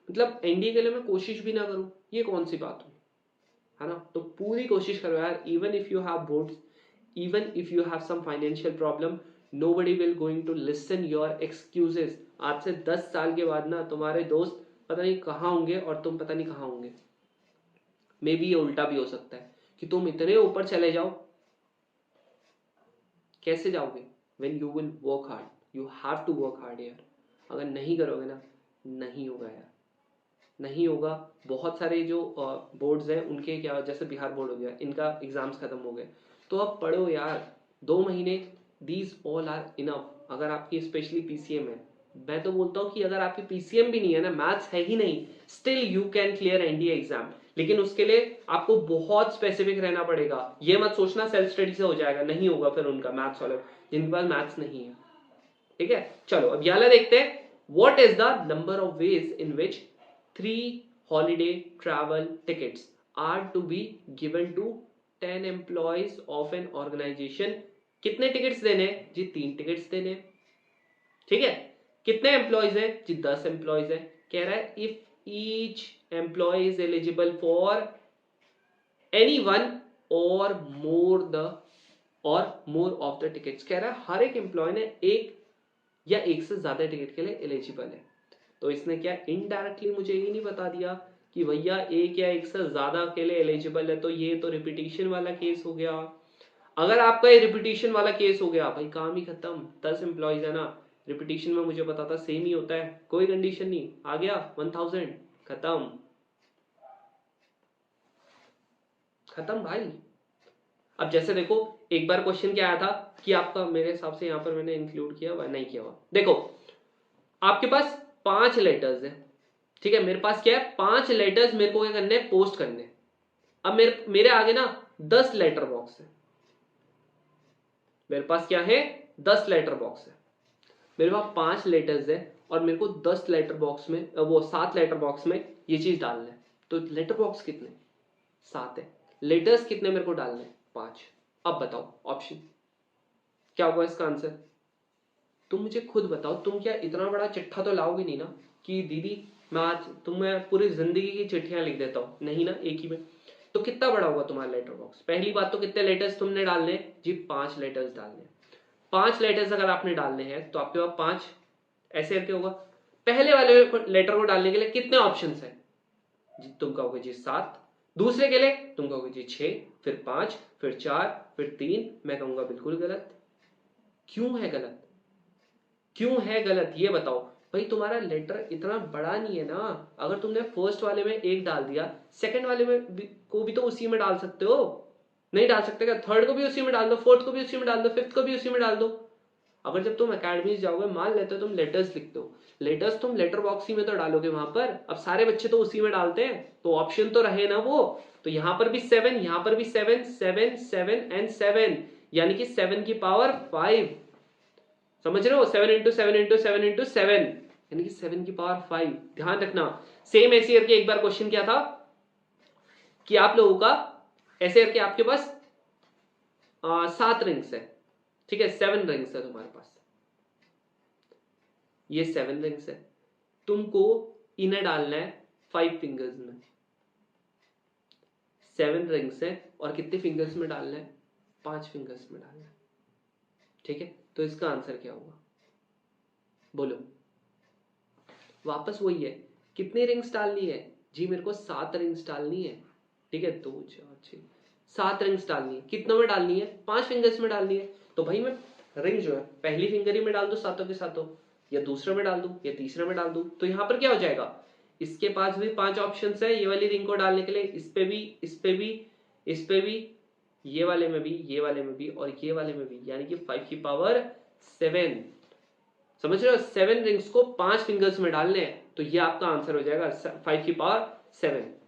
मतलब एनडीए के लिए मैं कोशिश भी ना करूं, ये कौन सी बात हुई, है ना। तो पूरी कोशिश करो यार, even if you have boards, even if you have some financial problem, nobody will going to listen your excuses। आज से 10 साल के बाद ना तुम्हारे दोस्त पता नहीं कहाँ होंगे और तुम पता नहीं कहाँ होंगे। मे बी ये उल्टा भी हो सकता है कि तुम इतने ऊपर चले जाओ, कैसे जाओगे, when you will work hard, you have to work hard यार। अगर नहीं करोगे ना, नहीं होगा यार, नहीं होगा। बहुत सारे जो बोर्ड्स हैं उनके क्या, जैसे बिहार बोर्ड हो गया, इनका एग्जाम्स खत्म हो गए, तो अब पढ़ो यार 2 महीने, दीज ऑल आर इनफ। अगर आपकी स्पेशली पीसीएम है, मैं तो बोलता हूँ कि अगर आपकी पीसीएम भी नहीं है ना, मैथ्स है ही नहीं, still you can clear NDA exam. लेकिन उसके लिए आपको बहुत स्पेसिफिक रहना पड़ेगा। ये मत सोचना सेल्फ स्टडी से हो जाएगा, नहीं होगा फिर उनका मैथ्स वाले जिनके पास मैथ्स नहीं है, ठीक है। चलो अब याला देखते हैं, what is the number of ways in which 3 holiday travel tickets are to be given to 10 employees of an organization। कितने टिकट्स देने जी, 3 टिकट्स देने, ठीक है। कितने एम्प्लॉयज है जी, 10 एम्प्लॉयज है। कह रहा है if each employ is eligible for any one और मोर ऑफ द टिकट्स। कह रहा है हर एक एम्प्लॉय ने एक या एक से ज्यादा टिकट के लिए एलिजिबल है। तो इसने क्या इनडायरेक्टली मुझे ये नहीं बता दिया कि भैया एक या एक से ज्यादा के लिए एलिजिबल है, तो ये तो रिपीटिशन वाला केस हो गया। अगर आपका ये रिपीटिशन वाला केस हो गया भाई, काम ही खत्म। 10 एम्प्लॉयज है ना, रिपीटिशन में मुझे पता था सेम ही होता है, कोई कंडीशन नहीं, आ गया 1000, खत्म खत्म भाई। अब जैसे देखो, एक बार क्वेश्चन क्या आया था कि आपका, मेरे हिसाब से यहाँ पर मैंने इंक्लूड किया हुआ नहीं किया हुआ, देखो आपके पास 5 लेटर्स है, ठीक है, मेरे पास क्या है, 5 लेटर्स मेरे को क्या करने, पोस्ट करने। अब मेरे आगे ना 10 लेटर बॉक्स है। मेरे पास क्या है, 10 लेटर बॉक्स है। मेरे पास 5 लेटर्स है और मेरे को 10 लेटर बॉक्स में, वो 7 लेटर बॉक्स में ये चीज डालना है। तो लेटर बॉक्स कितने, 7 है। लेटर्स कितने मेरे को डालने, 5। अब बताओ ऑप्शन क्या होगा इसका आंसर। तुम मुझे खुद बताओ, तुम क्या इतना बड़ा चिट्ठा तो लाओगे नहीं ना कि दीदी मैं आज तुम्हें पूरी जिंदगी की चिट्ठियां लिख देता हूं, नहीं ना, एक ही में। तो कितना बड़ा होगा तुम्हारा लेटर बॉक्स। पहली बात तो कितने लेटर्स तुमने डालने जी, 5 लेटर्स डालने। 5 लेटर्स अगर आपने डालने हैं तो आपके पास 5 ऐसे करके होगा। पहले वाले लेटर को डालने के लिए कितने ऑप्शन है जी, तुम कहोगे जी 7। दूसरे के लिए तुम कहोगे जी 6, फिर 5, फिर 4, फिर 3। मैं कहूंगा बिल्कुल गलत। क्यों है गलत, क्यों है गलत ये बताओ। भाई तुम्हारा लेटर इतना बड़ा नहीं है ना। अगर तुमने फर्स्ट वाले में एक डाल दिया, सेकंड वाले में को भी तो उसी में डाल सकते हो। नहीं डाल सकते क्या, थर्ड को भी उसी में डाल दो, फोर्थ को भी उसी में डाल दो, फिफ्थ को भी उसी में डाल दो। अगर जब तुम अकेडमी जाओगे, मान लेते हो तुम लेटर्स लिखते हो, लेटर्स तुम लेटर बॉक्स ही में तो डालोगे वहां पर। अब सारे बच्चे तो उसी में डालते हैं, तो ऑप्शन तो रहे ना वो। तो यहां पर भी 7, यहां पर भी 7, 7, 7 एंड 7, यानी कि 7 की पावर 5। समझ रहे हो, 7 इंटू 7 इंटू 7 इंटू 7, यानी कि 7 की पावर 5। ध्यान रखना, सेम ऐसे करके एक बार क्वेश्चन क्या था कि आप लोगों का ऐसे करके आपके पास 7 रिंग्स है, ठीक है, 7 रिंग्स है तुम्हारे पास, ये 7 रिंग्स है। तुमको इन्हें डालना है 5 फिंगर्स में। 7 रिंग्स है और कितने फिंगर्स में डालना है, 5 फिंगर्स में डालना है। ठीक है, तो इसका आंसर क्या होगा बोलो। वापस वही है, कितनी रिंग्स डालनी है जी, मेरे को 7 रिंग्स डालनी है। ठीक है, 2 4 6 7 रिंग्स डालनी है। कितनों में डालनी है, 5 फिंगर्स में डालनी है। तो भाई मैं रिंग जो है पहली फिंगर ही में डाल दू सातों के सातों, या दूसरे में डाल दू, या तीसरे में डाल दू। तो यहां पर क्या हो जाएगा, इसके पास भी 5 ऑप्शन है ये वाली रिंग को डालने के लिए। इस पे भी, इस पे भी, इस पे भी, ये वाले में भी, ये वाले में भी, और ये वाले में भी, यानी कि 5 की पावर 7। समझ रहे हो, 7 रिंग्स को 5 फिंगर्स में डालने हैं, तो ये आपका आंसर हो जाएगा 5 की पावर 7।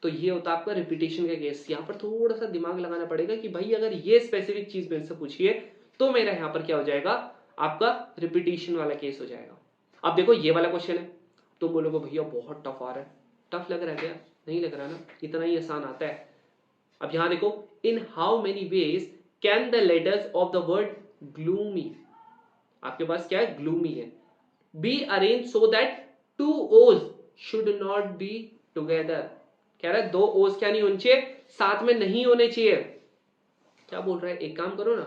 तो ये होता है आपका रिपीटेशन का केस। यहाँ पर थोड़ा सा दिमाग लगाना पड़ेगा कि भाई अगर ये स्पेसिफिक चीज मेरे से पूछिए तो मेरा यहाँ पर क्या हो जाएगा, आपका रिपीटेशन वाला केस हो जाएगा। अब देखो ये वाला क्वेश्चन है, तो बोलोगे भैया बहुत टफ आ रहा है। टफ लग रहा है क्या, नहीं लग रहा ना, इतना ही आसान आता है। अब यहां देखो, in how many ways can the letters of the word gloomy, आपके पास क्या है, ग्लूमी है, बी अरेंज सो दैट 2 ओज शुड नॉट बी टुगेदर। कह रहा है 2 ओज क्या नहीं होने चाहिए, साथ में नहीं होने चाहिए। क्या बोल रहा है, एक काम करो ना,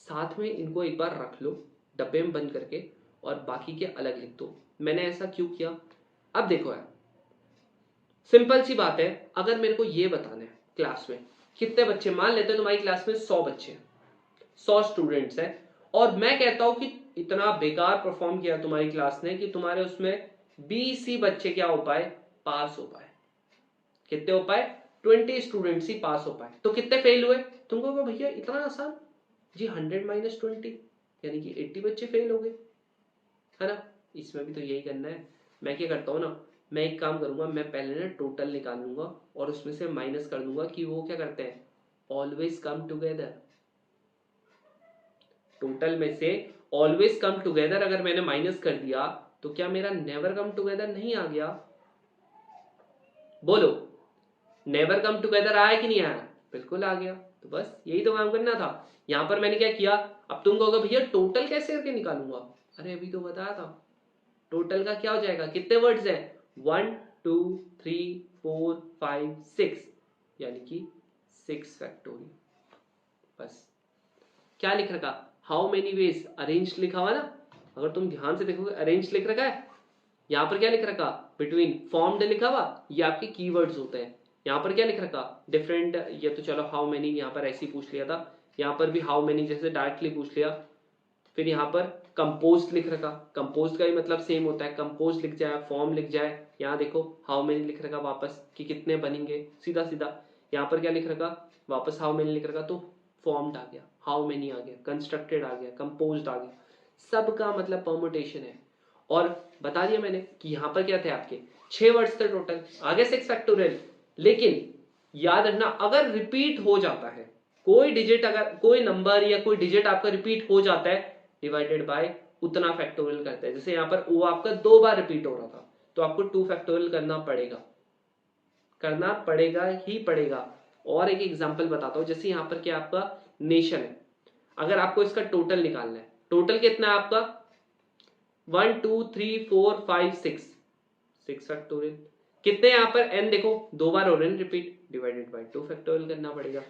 साथ में इनको एक बार रख लो डब्बे में बंद करके, और बाकी के अलग लिख दो। मैंने ऐसा क्यों किया, अब देखो यार, सिंपल सी बात है। अगर मेरे को ये बताना है क्लास में कितने बच्चे, मान लेते हैं तुम्हारी क्लास में 100 बच्चे, 100 स्टूडेंट्स हैं, और मैं कहता हूं कि इतना बेकार परफॉर्म किया तुम्हारी क्लास ने कि तुम्हारे उसमें 20 ही बच्चे क्या हो पाए, पास हो पाए। कितने हो पाए, 20 स्टूडेंट्स ही पास हो पाए। तो कितने फेल हुए, तुमको कहो भैया इतना आसान जी, 100 माइनस 20 यानी कि 80 बच्चे फेल हो गए, है ना। इसमें भी तो यही करना है। मैं क्या करता हूँ ना, मैं एक काम करूंगा, मैं पहले ना टोटल निकाल लूंगा और उसमें से माइनस कर दूंगा कि वो क्या करते हैं, ऑलवेज कम टुगेदर। टोटल में से ऑलवेज कम टुगेदर अगर मैंने माइनस कर दिया, तो क्या मेरा नेवर कम टुगेदर नहीं आ गया, बोलो। नेवर कम टुगेदर आया कि नहीं आया, बिल्कुल आ गया। तो बस यही तो काम करना था। यहां पर मैंने क्या किया, अब तुम कहोगे भैया टोटल कैसे करके निकालूंगा, अरे अभी तो बताया था। टोटल का क्या हो जाएगा, कितने वर्ड्स हैं, 1 2 3 4 5 6, यानी कि 6 फैक्टोरियल। बस क्या लिख रखा, हाउ मेनी वेज, अरेंज लिखा हुआ ना। अगर तुम ध्यान से देखोगे अरेंज लिख रखा है, यहां पर क्या लिख रखा, बिटवीन फॉर्म्ड लिखा हुआ, ये आपके कीवर्ड्स होते हैं। यहां पर क्या लिख रखा, डिफरेंट, ये तो चलो हाउ मेनी यहां पर ऐसे ही पूछ लिया था, यहां पर भी हाउ मेनी जैसे डायरेक्टली पूछ लिया। फिर यहां पर कंपोज लिख रखा, कंपोज का ही मतलब सेम होता है, कंपोज लिख जाए, फॉर्म लिख जाए। यहाँ देखो हाउ मेनी लिख रखा वापस कि कितने बनेंगे, सीधा सीधा। यहाँ पर क्या लिख रखा, वापस हाउ मेनी लिख रखा, तो फॉर्म्ड आ गया, हाउ मेनी आ गया, कंस्ट्रक्टेड आ गया, कंपोज्ड आ गया। सबका मतलब परमुटेशन है। और बता दिया मैंने कि यहाँ पर क्या थे आपके 6 वर्ड्स थे टोटल, आगे 6 फैक्टोरियल। लेकिन याद रखना अगर रिपीट हो जाता है कोई डिजिट, अगर कोई नंबर या कोई डिजिट आपका रिपीट हो जाता है, डिवाइडेड बाय उतना फैक्टोरियल करता है। जैसे यहाँ पर वो आपका 2 बार रिपीट हो रहा था तो आपको 2 फैक्टोरियल करना पड़ेगा ही पड़ेगा। और एक एग्जांपल बताता हूं, जैसे यहाँ पर क्या आपका नेशन है, अगर आपको इसका टोटल निकालना है, टोटल कितना है आपका 1 2 3 4 5 6 फैक्टोरियल। कितने यहाँ पर n देखो 2 बार हो रहे हैं रिपीट, डिवाइडेड बाय 2 फैक्टोरियल करना पड़ेगा।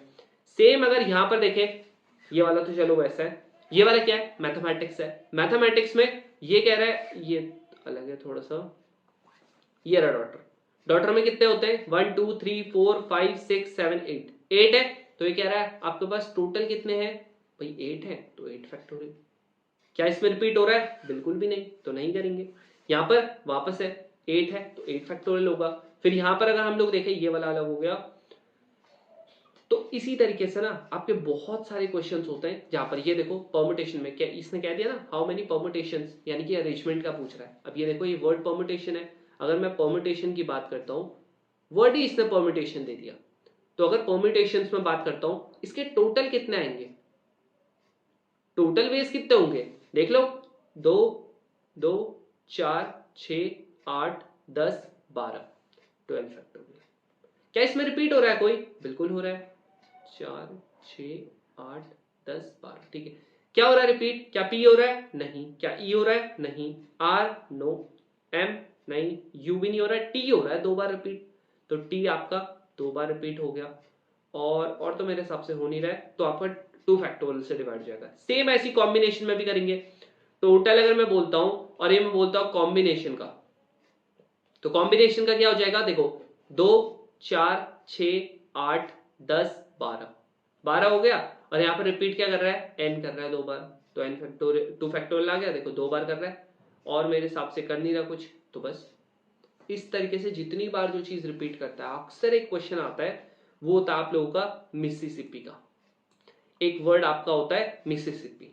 सेम अगर यहाँ पर देखें, ये वाला तो चलो वैसा है, ये वाला क्या है मैथमेटिक्स है। मैथमेटिक्स में ये कह रहा है, ये अलग है थोड़ा सा, ये रहा डॉटर में कितने होते हैं 1 2 3 4 5 6 7 8 है। तो ये कह रहा है आपके पास टोटल कितने हैं भाई 8 है, तो 8 फैक्टोरियल। क्या इसमें रिपीट हो रहा है, बिल्कुल भी नहीं, तो नहीं करेंगे। यहाँ पर वापस है 8 है तो 8 फैक्टोरियल होगा। फिर यहाँ पर अगर हम लोग देखें, ये वाला अलग हो गया। तो इसी तरीके से ना आपके बहुत सारे क्वेश्चंस होते हैं जहां पर ये देखो परमुटेशन में क्या इसने कह दिया ना, हाउ मेनी परमुटेशंस, यानी कि अरेंजमेंट का पूछ रहा है। अब ये देखो ये वर्ड परमुटेशन है, अगर मैं परमुटेशन की बात करता हूं, वर्ड ही इसने परमुटेशन दे दिया, तो अगर परमुटेशंस में बात करता हूं इसके टोटल कितने आएंगे, टोटल वेज कितने होंगे देख लो, 2 2 4 6 8 10 12 12 फैक्टोरियल। क्या इसमें रिपीट हो रहा है कोई, बिल्कुल हो रहा है, 4 6 8 10 12, ठीक है। क्या हो रहा है रिपीट, क्या पी हो रहा है, नहीं। क्या ई हो रहा है, नहीं। आर नो, एम नहीं, यू भी नहीं हो रहा है, टी हो रहा है 2 बार रिपीट, तो टी आपका 2 बार रिपीट हो गया। और तो मेरे हिसाब से हो नहीं रहा है, तो आपका 2 फैक्टोरियल से डिवाइड हो जाएगा। सेम ऐसी कॉम्बिनेशन में भी करेंगे। टोटल अगर मैं बोलता हूं और ये मैं बोलता हूं कॉम्बिनेशन का, तो कॉम्बिनेशन का क्या हो जाएगा देखो, 2 4 6 8 10 12 हो गया। और यहाँ पर रिपीट क्या कर रहा है, एन कर रहा है 2 बार, तो एन फैक्टोरियल 2 फैक्टोरियल आ गया, देखो 2 बार कर रहा है। और मेरे हिसाब से कर नहीं रहा कुछ, तो बस इस तरीके से जितनी बार जो चीज रिपीट करता है, अक्सर एक क्वेश्चन आता है, वो होता है आप लोगों का मिसिसिपी का। एक वर्ड आपका होता है मिसिसिपी।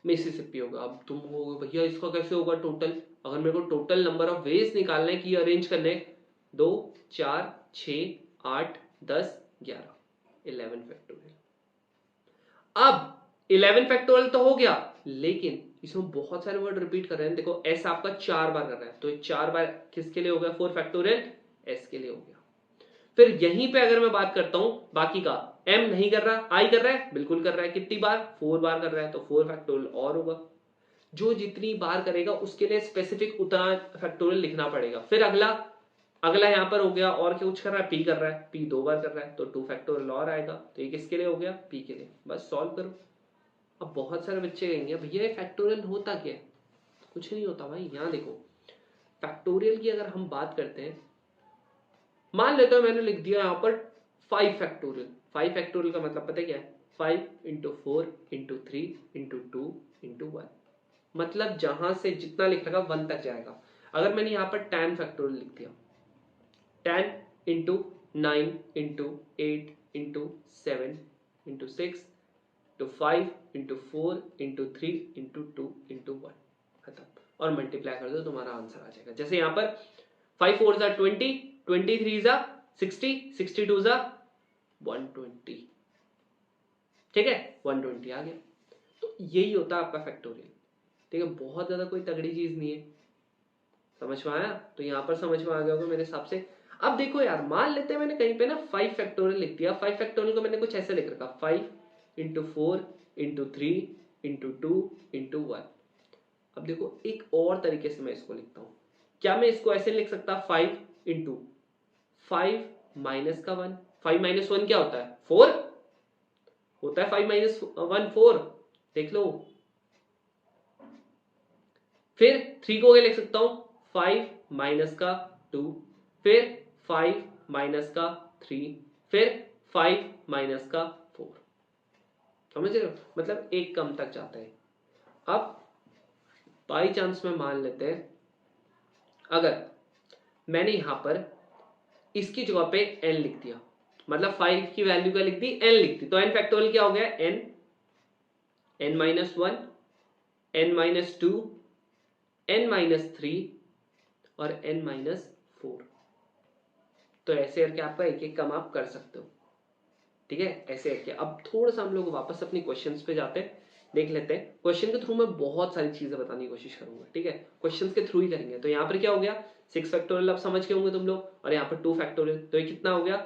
मिसिसिपी होगा। अब तुम कहोगे भैया इसका कैसे होगा टोटल, अगर मेरे को टोटल नंबर ऑफ वेज निकालना है कि अरेंज करने, 2 4 6 8 10 11 11 फैक्टोरियल। अब 11 फैक्टोरियल तो हो गया, लेकिन इसमें बहुत सारे वर्ड रिपीट कर रहे हैं। देखो एस आपका 4 बार कर रहा है, तो ये 4 बार किसके लिए हो गया, 4 फैक्टोरियल एस के लिए हो गया। फिर यहीं पे अगर मैं बात करता हूं बाकी का, एम नहीं कर रहा, आई कर रहा है, बिल्कुल कर रहा है, कितनी बार 4 बार कर रहा है, तो 4 फैक्टोरियल और होगा। जो जितनी बार करेगा उसके लिए स्पेसिफिक उतना फैक्टोरियल लिखना पड़ेगा। फिर अगला अगला यहां पर हो गया, और क्या कुछ कर रहा है, पी कर रहा है, पी 2 बार कर रहा है, तो 2 फैक्टोरियल और आएगा। तो ये किसके लिए हो गया, पी के लिए। बस सॉल्व करो। अब बहुत सारे बच्चे कहेंगे भैया फैक्टोरियल होता क्या है, कुछ नहीं होता भाई। यहां देखो फैक्टोरियल की अगर हम बात करते हैं, मान लेते हो मैंने लिख दिया यहां पर 5 फैक्टोरियल। 5 फैक्टोरियल का मतलब पता है क्या है, 5 इंटू 4 इंटू 3 इंटू 2 इंटू 1, मतलब जहां से जितना लिख रखा 1 तक जाएगा। अगर मैंने यहां पर 10 फैक्टोरियल लिख दिया, 10 into 9 into 8 into 7 into 6 into 5 into 4 into 3 into 2 into 1, खत्म। और मल्टीप्लाई कर दो, तुम्हारा आंसर आ जाएगा। जैसे यहां पर 5 4 जा 20, 23 जा 60, 62 जा 120, ठीक है, 120 आ गया। तो यही होता है आपका फैक्टोरियल, ठीक है। बहुत ज्यादा कोई तगड़ी चीज नहीं है, समझ में आया, तो यहां पर समझ में आ गया होगा मेरे हिसाब से। अब देखो यार, मान लेते हैं मैंने कहीं पे ना 5 फैक्टोरियल लिख दिया। 5 फैक्टोरियल को मैंने कुछ ऐसे लिख रखा, 5 इंटू 4 इंटू 3 इंटू 2 इंटू 1। अब देखो एक और तरीके से मैं इसको लिखता हूं, क्या मैं इसको ऐसे लिख सकता, 5 इंटू 5 माइनस का 1। 5 माइनस 1 क्या होता है, 4 होता है। 5 माइनस 1 4, देख लो। फिर 3 को क्या लिख सकता हूं, 5 माइनस का 2, फिर 5 माइनस का 3, फिर 5 माइनस का 4। समझ रहे हो, मतलब एक कम तक जाता है। अब बाई चांस में मान लेते हैं, अगर मैंने यहां पर इसकी जगह पे n लिख दिया, मतलब 5 की वैल्यू क्या लिख दी, n लिख दी, तो n फैक्टोरियल क्या हो गया, n minus 1, n minus 2, n minus 3 और n माइनस 4। तो ऐसे करके आपका एक एक कम आप कर सकते हो, ठीक है, ऐसे करके। अब थोड़ा सा हम लोग वापस अपने क्वेश्चंस पे जाते हैं, देख लेते हैं। क्वेश्चन के थ्रू मैं बहुत सारी चीजें बताने की कोशिश करूंगा, ठीक है, क्वेश्चंस के थ्रू ही करेंगे। तो यहाँ पर क्या हो गया, 6 फैक्टोरियल आप समझ के होंगे तुम लोग, और यहाँ पर 2 फैक्टोरियल, तो ये कितना हो गया,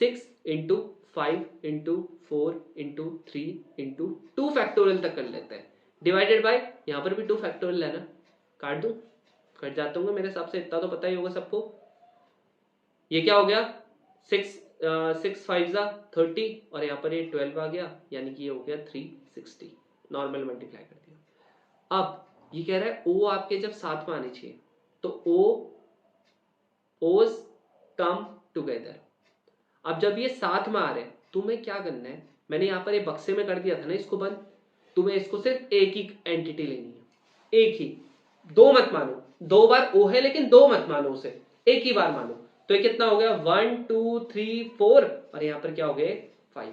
6 into 5 into 4 into 3 into 2 factorial तक कर लेते हैं, डिवाइडेड बाय यहाँ पर भी 2 फैक्टोरियल है ना, काट दूं, कट जाते होंगे मेरे हिसाब से, इतना तो पता ही होगा सबको। ये क्या हो गया, 6 5 जा 30 और यहाँ पर ये 12 आ गया, यानी कि ये हो गया 360, नॉर्मल मल्टीप्लाई कर दिया। अब ये कह रहा है ओ आपके जब साथ में आने चाहिए, तो ओज कम टुगेदर। अब जब ये साथ में आ रहे हैं, तुम्हें क्या करना है, मैंने यहाँ पर ये बक्से में कर दिया था ना इसको बंद, तुम्हें इसको सिर्फ एक ही एंटिटी लेनी है, एक ही, दो मत मानो, 2 बार ओ है लेकिन 2 मत मानो उसे, एक ही बार मानो। तो ये कितना हो गया, 1 2 3 4 और यहाँ पर क्या हो गए 5,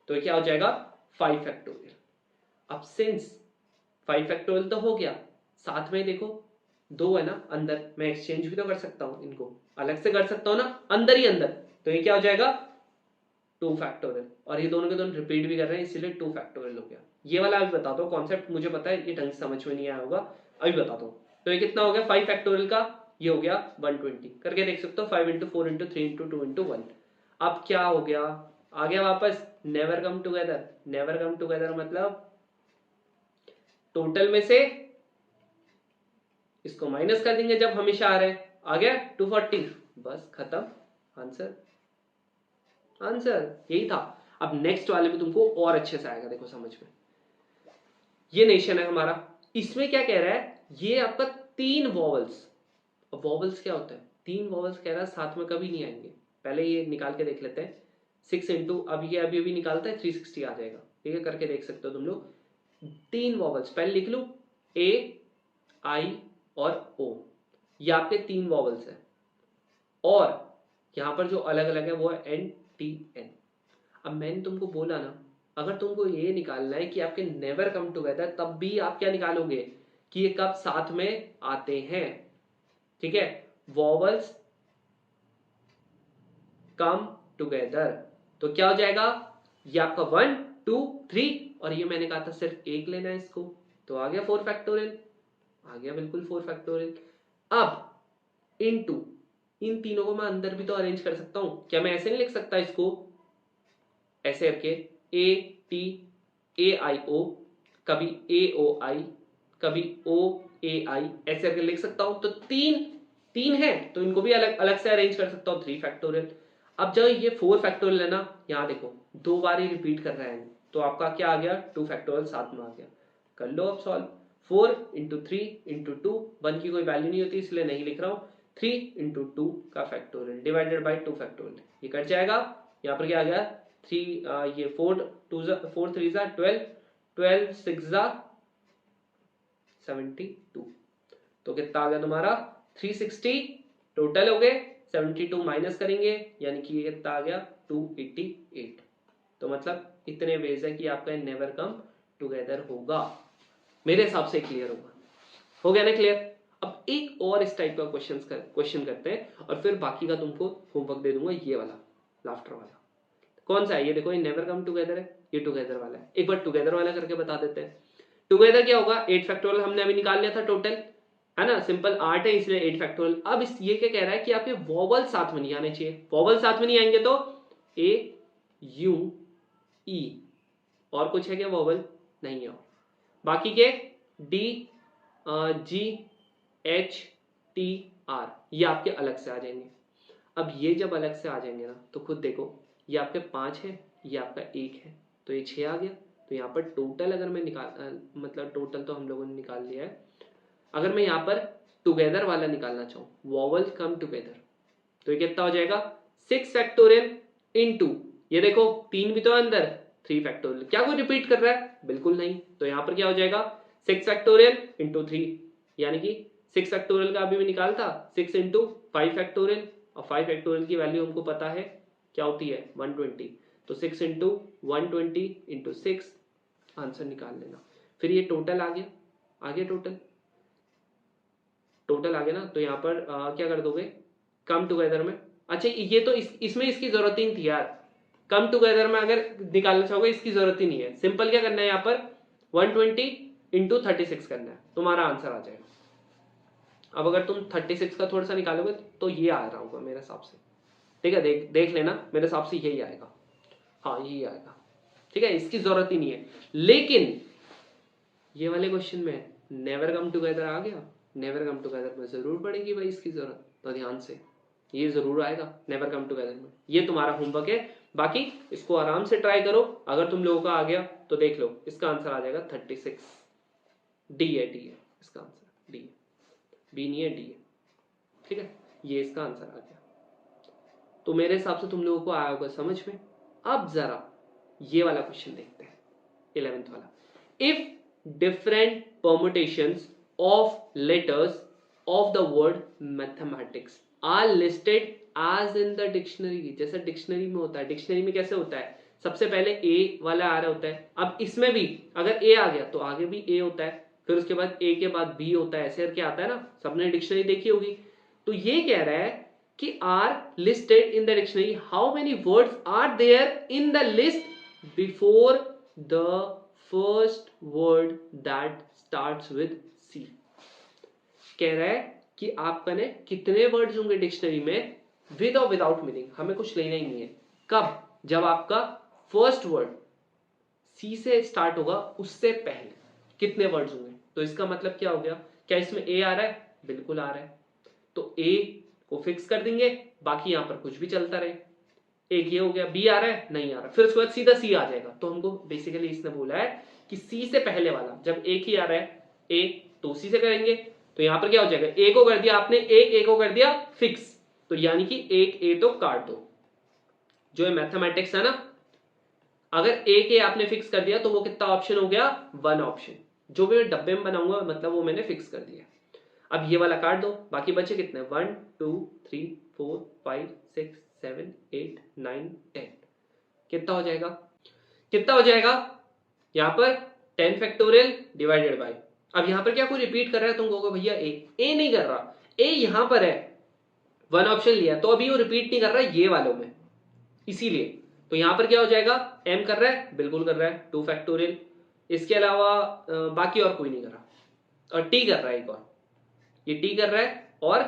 तो ये क्या हो जाएगा 5 फैक्टोरियल। अब सिंस 5 फैक्टोरियल तो हो गया, साथ में देखो 2 है ना अंदर, मैं एक्सचेंज भी तो कर सकता हूँ, इनको अलग से कर सकता हूँ ना, अंदर ही अंदर, तो ये क्या हो जाएगा 2 फैक्टोरियल, और ये दोनों के दोनों रिपीट भी कर रहे हैं इसीलिए 2 फैक्टोरियल हो गया। ये वाला अभी बता दो, कॉन्सेप्ट मुझे पता है ये ढंग से समझ में नहीं आया होगा, अभी बता दो। तो ये कितना हो गया 5 फैक्टोरियल का, ये हो गया 120, करके देख सकते हो, 5 इंटू 4 इंटू 3 इंटू 2 इंटू 1। अब क्या हो गया, आ गया वापस, never come together. Never come together मतलब टोटल में से इसको माइनस कर देंगे जब हमेशा आ रहे हैं, आ गया 240, बस खत्म, आंसर, आंसर यही था। अब नेक्स्ट वाले में तुमको और अच्छे से आएगा, देखो समझ में। ये नेशन है हमारा, इसमें क्या कह रहा है, ये आपका 3 वॉवल्स, वॉवल्स क्या होता है, 3 वॉवल्स कह रहा है साथ में कभी नहीं आएंगे, पहले ये निकाल के देख लेते हैं। 6 इंटू अब ये अभी निकालता है 360 आ जाएगा, ठीक है, करके देख सकते हो तुम लोग। 3 वॉवल्स पहले लिख लो, ए आई और ओ, ये आपके 3 वॉवल्स है, और यहां पर जो अलग अलग है वो है एन टी एन। अब मैंने तुमको बोला ना, अगर तुमको ये निकालना है कि आपके नेवर कम टुगेदर, तब भी आप क्या निकालोगे कि ये कब साथ में आते हैं, ठीक है, वॉवल्स कम टुगेदर, तो क्या हो जाएगा, ये आपका 1 2 3 और ये मैंने कहा था सिर्फ एक लेना है इसको, तो आ गया 4 फैक्टोरियल, आ गया बिल्कुल 4 फैक्टोरियल। अब इनटू इन तीनों को मैं अंदर भी तो अरेंज कर सकता हूं, क्या मैं ऐसे नहीं लिख सकता इसको, ऐसे करके ए टी ए आई ओ, कभी ए ओ आई, कभी ओ ए आई, ऐसे करके लिख सकता हूं। तो 3 है तो इनको भी अलग अलग से अरेंज कर सकता हूं, 3 फैक्टोरियल। अब जब ये 4 फैक्टोरियल है ना, यहां देखो 2 बार ही रिपीट कर रहा है, तो आपका क्या आ गया 2 फैक्टोरियल साथ में आ गया, कर लो अब सॉल्व। 4 इंटू 3 इंटू 2, 1 की कोई वैल्यू नहीं होती इसलिए नहीं लिख रहा हूं, 3 इंटू 2 का फैक्टोरियल डिवाइडेड बाई 2 फैक्टोरियल, ये कट जाएगा। यहाँ पर क्या आ गया 3, ये 4 3 जा 12, 12 6 जा 72, तो कितना आ गया तुम्हारा 360, टोटल हो गए 72 माइनस करेंगे, यानी कि ये कितना आ गया 288। तो मतलब इतने वेज है कि आपका नेवर कम टुगेदर होगा, मेरे हिसाब से क्लियर होगा, हो गया ना क्लियर। अब एक और इस टाइप का क्वेश्चन करते हैं और फिर बाकी का तुमको होमवर्क दे दूंगा, ये वाला लाफ्टर वाला कौन सा है, ये देखो ये नेवर कम टुगेदर है, ये टुगेदर वाला है, एक बार टुगेदर वाला करके बता देते हैं। टुगेदर क्या होगा, 8 फैक्टोरियल हमने अभी निकाल लिया था टोटल, है ना, सिंपल 8 है इसलिए 8 फैक्टोरियल। अब इस ये क्या कह रहा है कि आपके वॉवल साथ में नहीं आने चाहिए, वॉवल साथ में नहीं आएंगे तो ए यू ई, और कुछ है क्या वॉवल, नहीं है, और बाकी के D G H T R ये आपके अलग से आ जाएंगे। अब ये जब अलग से आ जाएंगे ना, तो खुद देखो ये आपके 5 है, ये आपका 1 है, तो ये 6 आ गया। तो यहाँ पर टोटल अगर मैं मतलब टोटल तो हम लोगों ने निकाल लिया है, अगर मैं यहाँ पर टुगेदर वाला निकालना चाहूँ, वॉवल कम टुगेदर, तो ये कितना हो जाएगा 6 फैक्टोरियल इंटू, ये देखो 3 भी तो अंदर, 3 फैक्टोरियल, क्या कोई रिपीट कर रहा है, बिल्कुल नहीं, तो यहाँ पर क्या हो जाएगा 6 फैक्टोरियल इंटू 3, यानी कि 6 फैक्टोरियल का अभी भी निकालता 6 इंटू 5 फैक्टोरियल, और 5 फैक्टोरियल की वैल्यू हमको पता है क्या होती है 120, तो 6 इंटू 120 इंटू 6 आंसर निकाल लेना। फिर ये टोटल आ गया टोटल आ गया ना, तो यहाँ पर क्या कर दोगे कम टुगेदर में। अच्छा ये तो इसमें इसकी जरूरत ही नहीं थी यार, कम टुगेदर में अगर निकालना चाहोगे इसकी जरूरत ही नहीं है। सिंपल क्या करना है यहाँ पर 120 इंटू 36 करना है, तुम्हारा आंसर आ जाएगा। अब अगर तुम 36 का थोड़ा सा निकालोगे तो ये आ रहा होगा मेरे हिसाब से, ठीक है, देख लेना, मेरे हिसाब से यही आएगा, हाँ यही आएगा, ठीक है, इसकी जरूरत ही नहीं है। लेकिन ये वाले क्वेश्चन में नेवर कम टुगेदर आ गया, नेवर कम टुगेदर में जरूर पड़ेगी भाई इसकी जरूरत, तो ध्यान से ये जरूर आएगा नेवर कम टुगेदर में। ये तुम्हारा होमवर्क है, बाकी इसको आराम से ट्राई करो। अगर तुम लोगों का आ गया तो देख लो, इसका आंसर आ जाएगा 36। डी है इसका आंसर, डी है, बी नहीं है, डी है, ठीक है, ये इसका आंसर आ गया। तो मेरे हिसाब से तुम लोगों को आया होगा समझ में। अब जरा ये वाला क्वेश्चन देखते हैं 11th वाला। If different permutations of letters of the word mathematics are listed as in the dictionary, जैसे डिक्शनरी में होता है, डिक्शनरी में कैसे होता है, सबसे पहले ए वाला आ रहा होता है। अब इसमें भी अगर ए आ गया तो आगे भी ए होता है, फिर उसके बाद ए के बाद बी होता है, ऐसे करके आता है ना, सबने डिक्शनरी देखी होगी। तो ये कह रहा है कि are listed in the dictionary, how many words are there in the list before the first word that starts with C. कह रहा है कि आपका ने कितने वर्ड्स होंगे डिक्शनरी में विद और विदाउट मीनिंग, हमें कुछ लेना ही नहीं है। कब, जब आपका फर्स्ट वर्ड सी से स्टार्ट होगा उससे पहले कितने वर्ड्स होंगे। तो इसका मतलब क्या हो गया, क्या इसमें ए आ रहा है, बिल्कुल आ रहा है, तो ए को फिक्स कर देंगे, बाकी यहां पर कुछ भी चलता रहे। एक ये हो गया, बी आ रहा है, नहीं आ रहा, फिर उसके बाद सीधा सी आ जाएगा। तो हमको बेसिकली इसने बोला है कि सी से पहले वाला जब एक ही आ रहा है ए तो उसी से करेंगे। तो यहां पर क्या हो जाएगा, ए को कर दिया आपने, एक ए को कर दिया फिक्स, तो यानी कि एक ए तो काट दो। जो है मैथमेटिक्स है ना, अगर एक ए आपने फिक्स कर दिया तो वो कितना ऑप्शन हो गया, 1 ऑप्शन। जो भी मैं डब्बे में बनाऊंगा मतलब वो मैंने फिक्स कर दिया। अब ये वाला काट दो, बाकी बचे कितने, 1 2 3 4 5 6 7 8 9 10, कितना हो जाएगा, कितना हो जाएगा यहां पर 10 फैक्टोरियल डिवाइडेड बाय। अब यहां पर क्या कोई रिपीट कर रहा है, तुम कहोगे भैया ए नहीं कर रहा, ए यहां पर है, 1 ऑप्शन लिया तो अभी वो रिपीट नहीं कर रहा है ये वालों में, इसीलिए। तो यहां पर क्या हो जाएगा, एम कर रहा है, बिल्कुल कर रहा है 2 फैक्टोरियल, इसके अलावा बाकी और कोई नहीं कर रहा, और टी कर रहा है एक और, ये टी कर रहा है और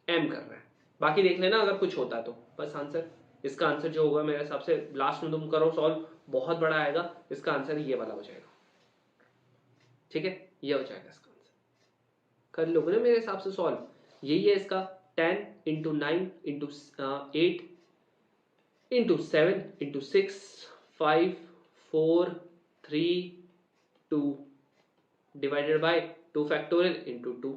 एम कर रहा है, बाकी देख लेना अगर कुछ होता है तो। बस आंसर, इसका आंसर जो होगा मेरे हिसाब से लास्ट में तुम करो सॉल्व, बहुत बड़ा आएगा, इसका आंसर ये वाला हो जाएगा, ठीक है, ये हो जाएगा इसका आंसर। कर लोगे ना मेरे हिसाब से सॉल्व, यही है इसका 10 into 9 into 8 into 7 into 6 5 4 3 2 divided by 2 factorial into 2,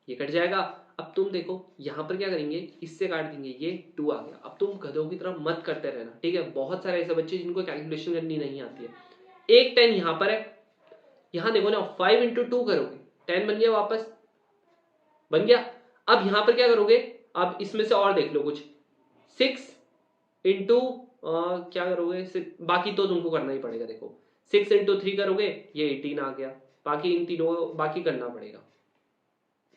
ये कट जाएगा। अब तुम देखो यहां पर क्या करेंगे, इससे काट देंगे, ये 2 आ गया। अब तुम गधों की तरह मत करते रहना, ठीक है, बहुत सारे ऐसे बच्चे जिनको कैलकुलेशन करनी नहीं आती है। एक 10 यहां पर है, यहां देखो ना 5 इंटू 2 करोगे 10 बन गया, वापस बन गया। अब यहां पर क्या करोगे, अब इसमें से और देख लो कुछ, 6 इंटू क्या करोगे, बाकी तो तुमको करना ही पड़ेगा। देखो 6 इंटू 3 करोगे ये 18 आ गया, बाकी इन तीनों बाकी करना पड़ेगा,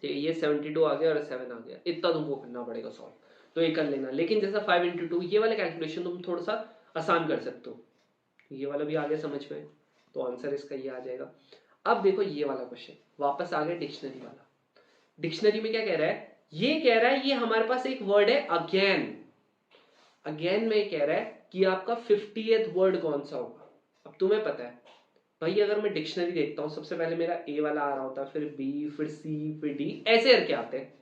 ये 72 आ गया और 7 आ गया, इतना तुमको करना पड़ेगा सॉल्व, तो ये कर लेना। लेकिन जैसा 5 इंटू 2 ये वाला कैलकुलेशन तुम थोड़ा सा आसान कर सकते हो, ये वाला भी आ गया समझ में, तो आंसर इसका ये आ जाएगा। अब देखो ये वाला क्वेश्चन वापस आ गया डिक्शनरी वाला। डिक्शनरी में क्या कह रहा है, ये कह रहा है ये हमारे पास एक वर्ड है अगेन, अगेन में कह रहा है कि आपका 50th वर्ड कौन सा होगा। अब तुम्हें पता है भाई, अगर मैं डिक्शनरी देखता हूं सबसे पहले मेरा ए वाला आ रहा होता है, फिर बी, फिर सी, फिर डी, ऐसे करके आते हैं।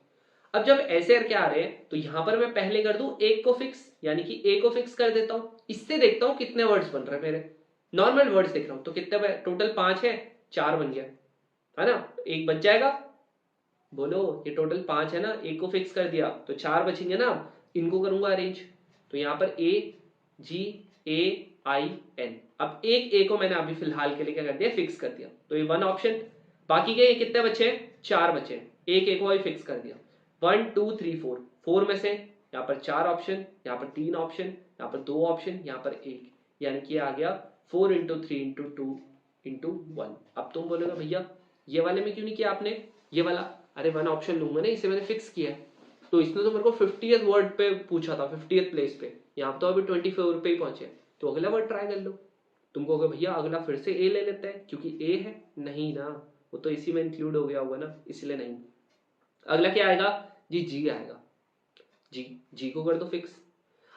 अब जब ऐसे करके आ रहे हैं तो यहां पर मैं पहले कर दूं एक को फिक्स, यानी कि ए को फिक्स कर देता हूं, इससे देखता हूं कितने वर्ड्स बन रहे हैं मेरे, नॉर्मल वर्ड्स देख रहा हूं, तो कितने टोटल 5 है, 4 बन गया है ना, एक बच जाएगा। बोलो ये टोटल 5 है ना, एक को फिक्स कर दिया तो 4 बचेंगे ना, इनको करूंगा अरेंज, तो यहां पर ए जी ए आई एन, अब एक ए को मैंने अभी फिलहाल के लिए क्या कर दिया, फिक्स कर दिया, तो ये 1 ऑप्शन, बाकी के कितने बचे, 4 बचे, एक ए को अभी फिक्स कर दिया, 1 2 3 4, 4 में से यहाँ पर 4 ऑप्शन, यहाँ पर 3 ऑप्शन, यहाँ पर 2 ऑप्शन, यहाँ पर 1, यानी कि आ गया 4 इंटू 3 इंटू 2 इंटू 1। अब तुम बोलोगे भैया ये वाले में क्यों नहीं किया आपने ये वाला? अरे 1 ऑप्शन लूंगा ना, इसे मैंने फिक्स किया है, तो इसने तो मेरे को 50th वर्ड पे पूछा था, 50th प्लेस पे, यहाँ तो अभी 24 पे ही पहुंचे, तो अगला वर्ड ट्राई कर लो। तुम कहोगे भैया अगला फिर से ए ले लेते हैं क्योंकि ए है, नहीं ना, वो तो इसी में इंक्लूड हो गया होगा ना, इसलिए नहीं। अगला क्या आएगा जी? जी आएगा। जी को कर दो फिक्स।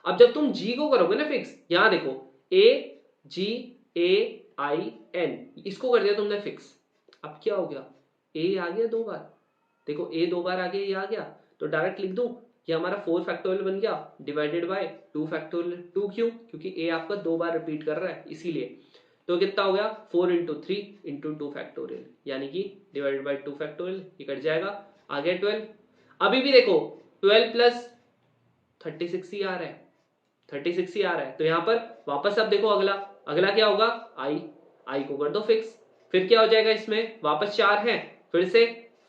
अब जब तुम जी को करोगे ना फिक्स, यहां देखो ए जी ए आई एन, इसको कर दिया तुमने फिक्स। अब क्या हो गया? ए आ गया 2 बार, देखो ए 2 बार आ गया, ये आ गया, तो डायरेक्ट लिख दूं ये हमारा 4 फैक्टोरियल बन गया डिवाइडेड बाय 2 फैक्टोरियल। 2 क्यों? क्योंकि ए आपका 2 बार रिपीट कर रहा है इसीलिए। तो कितना हो गया? 4 इंटू 3 इंटू 2 फैक्टोरियल, यानी कि डिवाइडेड बाय 2 फैक्टोरियल, ये कट जाएगा, आ गया 12। अभी भी देखो 12 प्लस 36 ही आ रहा है, 36 ही आ रहा है, तो यहां पर वापस अब देखो अगला क्या होगा? आई को कर दो फिक्स। फिर क्या हो जाएगा इसमें? वापस 4 है, फिर से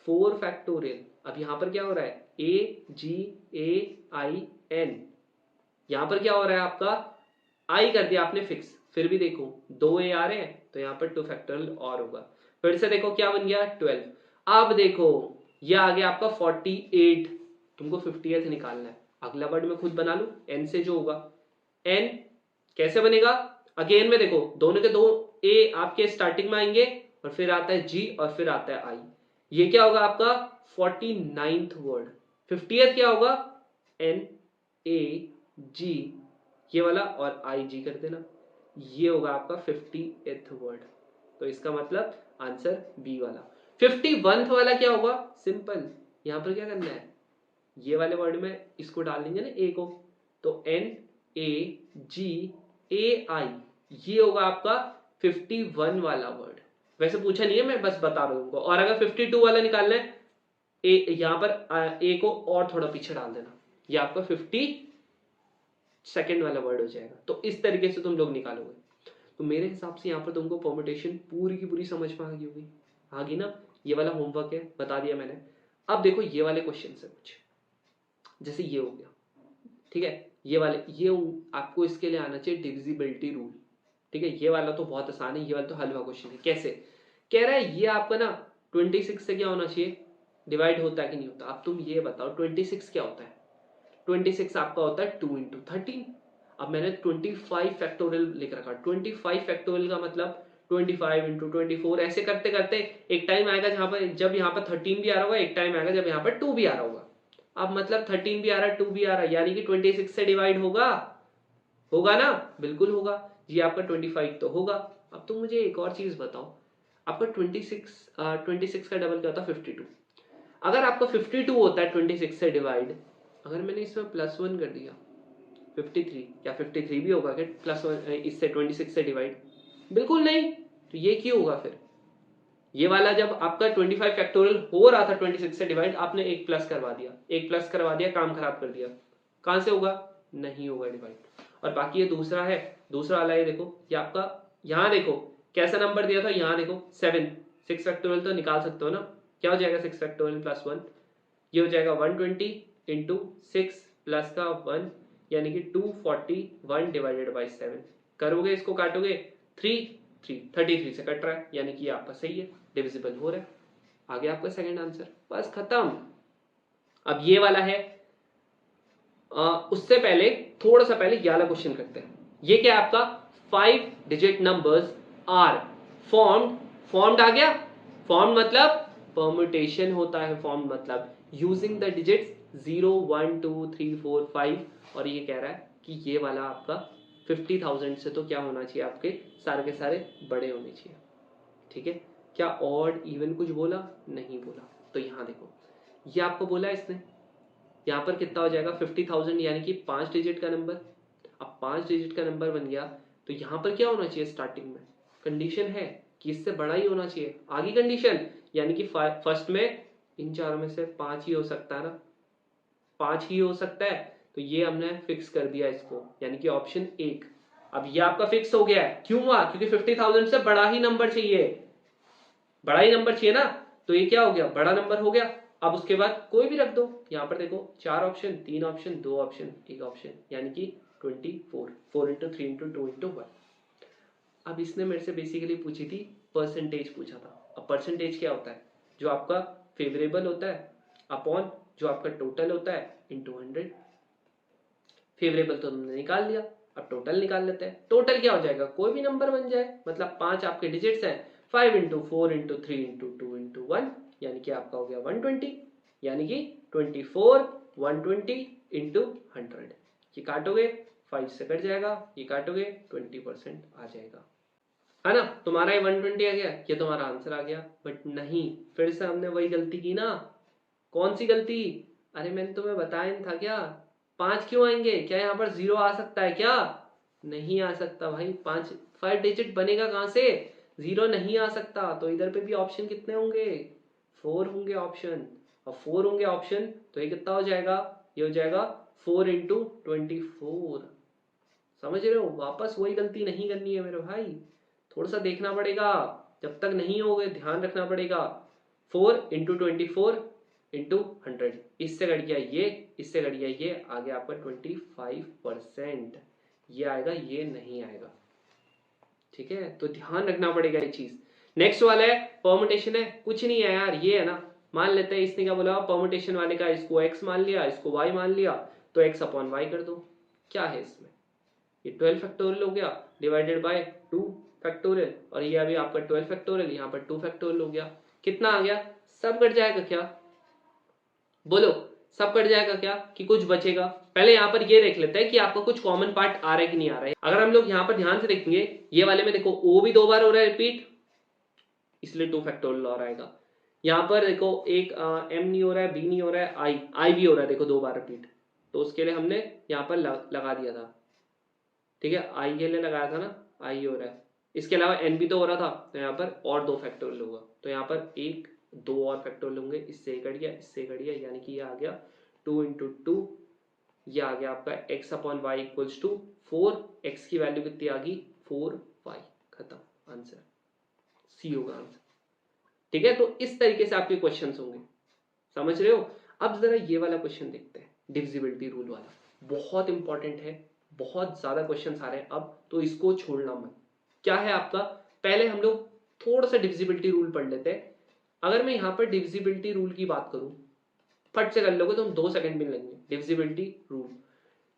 4 फैक्टोरियल। अब यहां पर क्या हो रहा है? ए जी ए आई एन, यहां पर क्या हो रहा है आपका? आई कर दिया आपने फिक्स। फिर भी देखो 2 ए आ रहे हैं, तो यहां पर 2 फैक्टोरियल और होगा। फिर से देखो क्या बन गया? 12। अब देखो ये आ गया आपका 48, तुमको 50th निकालना है। अगला वर्ड मैं खुद बना लू एन से, जो होगा एन कैसे बनेगा? अगेन में देखो दोनों के 2 ए आपके स्टार्टिंग में आएंगे, और फिर आता है जी, और फिर आता है आई। ये क्या होगा आपका? 49th word. 50th क्या होगा? एन ए जी ये वाला, और आई जी कर देना, ये होगा आपका 50th वर्ड। तो इसका मतलब आंसर बी वाला। 51th वाला क्या होगा? सिंपल, यहां पर क्या करना है? ये वाले वर्ड में इसको डाल देंगे ना ए को, तो एन ए जी ए आई, ये होगा आपका 51 वाला वर्ड। वैसे पूछा नहीं है, मैं बस बता रहा हूं तुमको। और अगर 52 वाला निकालना है, ए यहां पर ए को और थोड़ा पीछे डाल देना, ये आपका 52nd वाला वर्ड हो जाएगा। तो इस तरीके से तुम लोग निकालोगे। तो मेरे हिसाब से यहाँ पर तुमको परम्यूटेशन पूरी की पूरी समझ में आ गई होगी, आ गई ना? ये वाला होमवर्क है, बता दिया मैंने। अब देखो ये वाले क्वेश्चन है कुछ, जैसे ये हो गया, ठीक है, ये वाले, ये आपको इसके लिए आना चाहिए डिविजिबिलिटी रूल, ठीक है। ये वाला तो बहुत आसान है, ये वाला तो हलवा क्वेश्चन है। कैसे कह रहा है? ये आपका ना 26 से क्या होना चाहिए? डिवाइड होता है कि नहीं होता? अब तुम ये बताओ 26 क्या होता है? 26 आपका होता है 2 इंटू 13। अब मैंने 25 फैक्टोरियल लिख रखा। 25 फैक्टोरियल का मतलब 25 इंटू 24, ऐसे करते करते एक टाइम आएगा जहां पर, जब यहाँ पर 13 भी आ रहा होगा, एक टाइम आएगा जब यहाँ पर 2 भी आ रहा होगा। अब मतलब 13 भी आ रहा है, 2 भी आ रहा है, यानी कि 26 से डिवाइड होगा, होगा ना? बिल्कुल होगा जी, आपका 25 तो होगा। अब तुम मुझे एक और चीज बताओ, आपका 26 का डबल क्या होता है? 52। अगर आपका 52 होता है 26 से डिवाइड, अगर मैंने इसमें +1 कर दिया 53, क्या 53 भी होगा क्या +1 इससे 26 से डिवाइड? बिल्कुल नहीं। तो ये क्यों होगा फिर? ये वाला जब आपका 25 फैक्टोरियल हो रहा था 26 से डिवाइड, आपने एक प्लस करवा दिया, काम खराब कर दिया, कहां से होगा? नहीं होगा डिवाइड। और बाकी ये दूसरा है, दूसरा वाला ये देखो, ये आपका, यहां देखो कैसा नंबर दिया था, यहां देखो 7, 6 फैक्टोरियल तो निकाल सकते हो ना? क्या हो जाएगा 6 फैक्टोरियल +1? ये हो जाएगा 120 इंटू 6 प्लस का 1, यानी कि 241 डिवाइडेड बाई 7। करोगे इसको, काटोगे 33 से कट रहा है, यानी कि आपका सही है, डिविजिबल हो रहा है। आगे आपका सेकंड आंसर, बस खत्म। अब ये वाला है, उससे पहले थोड़ा सा पहले ये वाला क्वेश्चन करते हैं। ये क्या है आपका? 5 डिजिट नंबर्स आर फॉर्म्ड आ गया। फॉर्म्ड मतलब परम्यूटेशन होता है, फॉर्म्ड मतलब यूजिंग द डिजिट्स 0 1 2 3 4 5। और ये कह रहा है कि ये वाला आपका 50,000 से तो क्या होना चाहिए? आपके सारे के सारे बड़े होने चाहिए, ठीक है। क्या ऑड इवन कुछ बोला? नहीं बोला। तो यहां देखो, ये आपको बोला है इसने, यहां पर कितना हो जाएगा? 50,000, यानी कि 5 डिजिट का नंबर। अब 5 डिजिट का नंबर बन गया, तो यहां पर क्या होना चाहिए? स्टार्टिंग में कंडीशन है कि इससे बड़ा ही होना चाहिए। आगे कंडीशन, यानी कि फर्स्ट में इन चारों में से 5 ही हो सकता है ना, 5 ही हो सकता है। तो ये हमने फिक्स कर दिया इसको, यानी कि ऑप्शन 1। अब ये आपका फिक्स हो गया है, क्यों हुआ? क्योंकि 50,000 से बड़ा ही नंबर चाहिए, बड़ा ही नंबर चाहिए ना, तो ये क्या हो गया? बड़ा नंबर हो गया। अब उसके बाद कोई भी रख दो, यहाँ पर देखो 4 ऑप्शन, 3 ऑप्शन, 2 ऑप्शन, 1 ऑप्शन, यानी कि 24, 4 इंटू 3 इंटू 2 इंटू 1। अब इसने मेरे से बेसिकली पूछी थी परसेंटेज पूछा था। अब परसेंटेज क्या होता है, जो आपका फेवरेबल होता है अपॉन जो आपका टोटल होता है इंटू 100। फेवरेबल तो तुमने निकाल लिया, अब टोटल निकाल लेते हैं। टोटल क्या हो जाएगा, कोई भी नंबर बन जाए, मतलब 5 आपके डिजिट्स हैं, 5 इंटू 4 इंटू 3 इंटू 2 इंटू 1, यानी कि आपका हो गया 120, यानी कि 24 120 इंटू 100। ये काटोगे 5 से कट जाएगा, ये काटोगे 20% आ जाएगा, है ना। तुम्हारा ये 120 आ गया, ये तुम्हारा आंसर आ गया। बट नहीं, फिर से हमने वही गलती की ना। कौन सी गलती, अरे मैंने तुम्हें बताया नहीं था क्या, 5 क्यों आएंगे, क्या यहाँ पर 0 आ सकता है क्या, नहीं आ सकता भाई। 5 डिजिट बनेगा कहां से, 0 नहीं आ सकता। तो इधर पे भी ऑप्शन कितने होंगे, 4 होंगे ऑप्शन। और 4 होंगे ऑप्शन तो ये कितना हो जाएगा, ये हो जाएगा 4 इंटू 24। समझ रहे हो, वापस वही गलती नहीं करनी है मेरे भाई, थोड़ा सा देखना पड़ेगा, जब तक नहीं होगे ध्यान रखना पड़ेगा। 4 इंटू 24 इंटू 100, इससे घट गया ये, इससे घट गया ये, आ गया आपका 25%। ये आएगा, ये नहीं आएगा, ठीक है। तो ध्यान रखना पड़ेगा ये चीज। नेक्स्ट वाला है परमुटेशन है, कुछ नहीं है यार, ये है ना, मान लेते हैं इसने क्या बोला परमुटेशन वाले का, इसको x मान लिया, इसको y मान लिया, तो x अपॉन y कर दो। क्या है इसमें, ये 12 फैक्टोरियल हो गया डिवाइडेड बाय 2 फैक्टोरियल, और ये अभी आपका 12 फैक्टोरियल, यहाँ पर 2 फैक्टोरियल हो गया। कितना आ गया, सब कट जाएगा क्या, बोलो सब कट जाएगा क्या कि कुछ बचेगा। पहले यहाँ पर ये देख लेते हैं कि आपका कुछ कॉमन पार्ट आ रहा है कि नहीं आ रहा है। अगर हम लोग यहाँ पर ध्यान से देखेंगे, ये वाले में देखो ओ भी 2 बार हो रहा है रिपीट, इसलिए 2 फैक्टोरियल और आएगा। यहाँ पर देखो एक एम नहीं हो रहा है, बी नहीं हो रहा है, आई भी हो रहा है, देखो 2 बार रिपीट, तो उसके लिए हमने यहाँ पर लगा दिया था, ठीक है, आई के लिए लगाया था ना, आई हो रहा है। इसके अलावा एन भी तो हो रहा था, तो यहाँ पर और 2 फैक्टोरियल होगा, तो यहाँ पर 1 2 और फैक्टोरियल होंगे, इससे कट गया, इससे कट गया, यानी कि ये आ गया 2 इंटू 2, ये आ गया आपका x upon y equals to 4, x की वैल्यू कितनी आ गई 4y, खत्म, आंसर सी होगा आंसर, ठीक है। तो इस तरीके से आपके क्वेश्चंस होंगे, समझ रहे हो। अब जरा ये वाला क्वेश्चन देखते हैं, डिविजिबिलिटी रूल वाला, बहुत इंपॉर्टेंट है, बहुत ज्यादा क्वेश्चंस आ रहे हैं अब, तो इसको छोड़ना मत। क्या है आपका, पहले हम लोग थोड़ा सा डिविजिबिलिटी रूल पढ़ लेते हैं। अगर मैं यहाँ पर डिविजिबिलिटी रूल की बात करूं, फट से कर लोगे तो हम 2 सेकंड भी लगेंगे। डिविजिबिलिटी रूल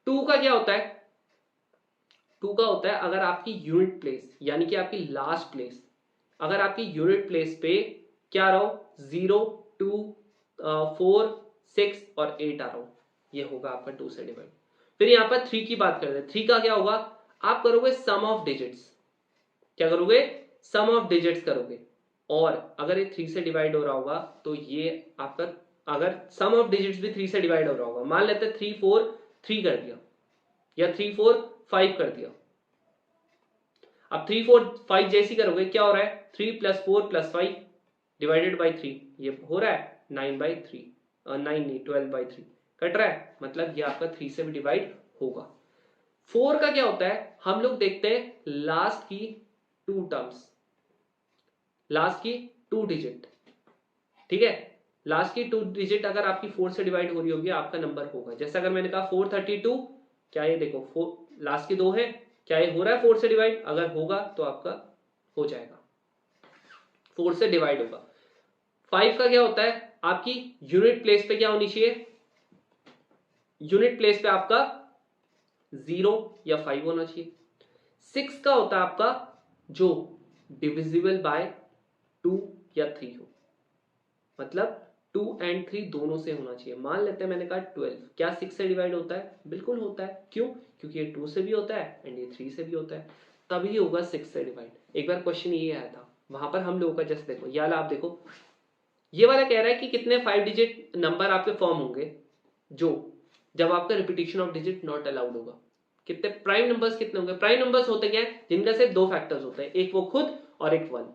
2 का क्या होता है, 2 का होता है अगर आपकी यूनिट प्लेस, यानी कि आपकी लास्ट प्लेस, अगर आपकी यूनिट प्लेस पे क्या रहो 0 2 4 6 और 8 आ रहा हो, ये होगा आपका 2 से डिवाइड। फिर यहाँ पर 3 की बात करते हैं, 3 का क्या होगा, आप करोगे सम ऑफ डिजिट्स, क्या करोगे, सम ऑफ डिजिट्स करोगे, और अगर ये 3 से डिवाइड हो रहा होगा तो ये आपका, अगर सम ऑफ डिजिट्स भी 3 से डिवाइड हो रहा होगा, मान लेते हैं 3 4 3 कर दिया, या 3 4 5 कर दिया। अब 3 4 5 जैसी करोगे, क्या हो रहा है 3 प्लस 4 प्लस 5 डिवाइडेड बाई 3, ये हो रहा है 9 बाई 3, 9 नहीं 12 बाई 3 कट रहा है, मतलब ये आपका 3 से भी डिवाइड होगा। 4 का क्या होता है, हम लोग देखते हैं लास्ट की 2 टर्म्स, लास्ट की 2 डिजिट, ठीक है, लास्ट की 2 डिजिट अगर आपकी 4 से डिवाइड हो रही होगी आपका नंबर होगा। जैसे अगर मैंने कहा 432, क्या ये देखो 4 लास्ट की 2 है, क्या ये हो रहा है 4 से डिवाइड, अगर होगा तो आपका हो जाएगा, 4 से डिवाइड होगा। 5 का क्या होता है, आपकी यूनिट प्लेस पे क्या होनी चाहिए, यूनिट प्लेस पे आपका 0 या 5 होना चाहिए। 6 का होता है आपका जो डिविजिबल बाय 2 या 3 हो, मतलब 2 and 3 दोनों से होना चाहिए। मान लेते हैं मैंने कहा 12, क्या 6 से डिवाइड होता है, बिल्कुल होता है, क्यों, क्योंकि ये 2 से भी होता है एंड ये 3 से भी होता है, तभी होगा 6 से डिवाइड। एक बार क्वेश्चन ये आया था, वहां पर हम लोगों का जस्ट देखो, ये वाला आप देखो, ये वाला कह रहा है कि कितने 5 डिजिट नंबर आपके फॉर्म होंगे जो जब आपका repetition of digit not allowed होगा। कितने प्राइम नंबर्स कितने होंगे, प्राइम नंबर्स होते क्या है, जिनका से 2 फैक्टर्स होते हैं, एक वो खुद और एक 1।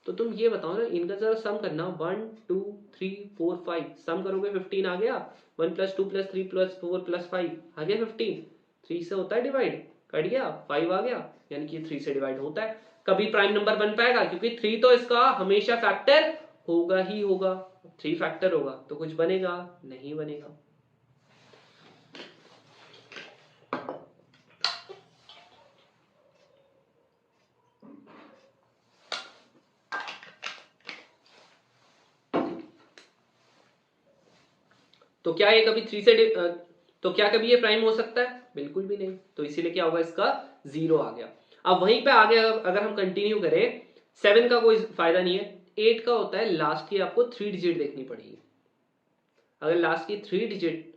तो तुम ये बताओ ना, इनका जरा सम करना, 1 2 3 4 5 सम करोगे 15 आ गया, 1 प्लस 2 प्लस 3 प्लस 4 प्लस 5 आ गया 15। 3 से होता है डिवाइड, कट गया 5 आ गया, यानी कि 3 से डिवाइड होता है। कभी प्राइम नंबर बन पाएगा, क्योंकि 3 तो इसका हमेशा फैक्टर होगा ही होगा, 3 फैक्टर होगा तो कुछ बनेगा नहीं बनेगा। तो क्या ये कभी 3 से तो क्या कभी ये प्राइम हो सकता है? बिल्कुल भी नहीं। तो इसीलिए क्या होगा, इसका 0 आ गया। अब वहीं पे आगे अगर हम कंटिन्यू करें, 7 का कोई फायदा नहीं है। 8 का होता है लास्ट की आपको 3 डिजिट देखनी पड़ेगी। अगर लास्ट की 3 डिजिट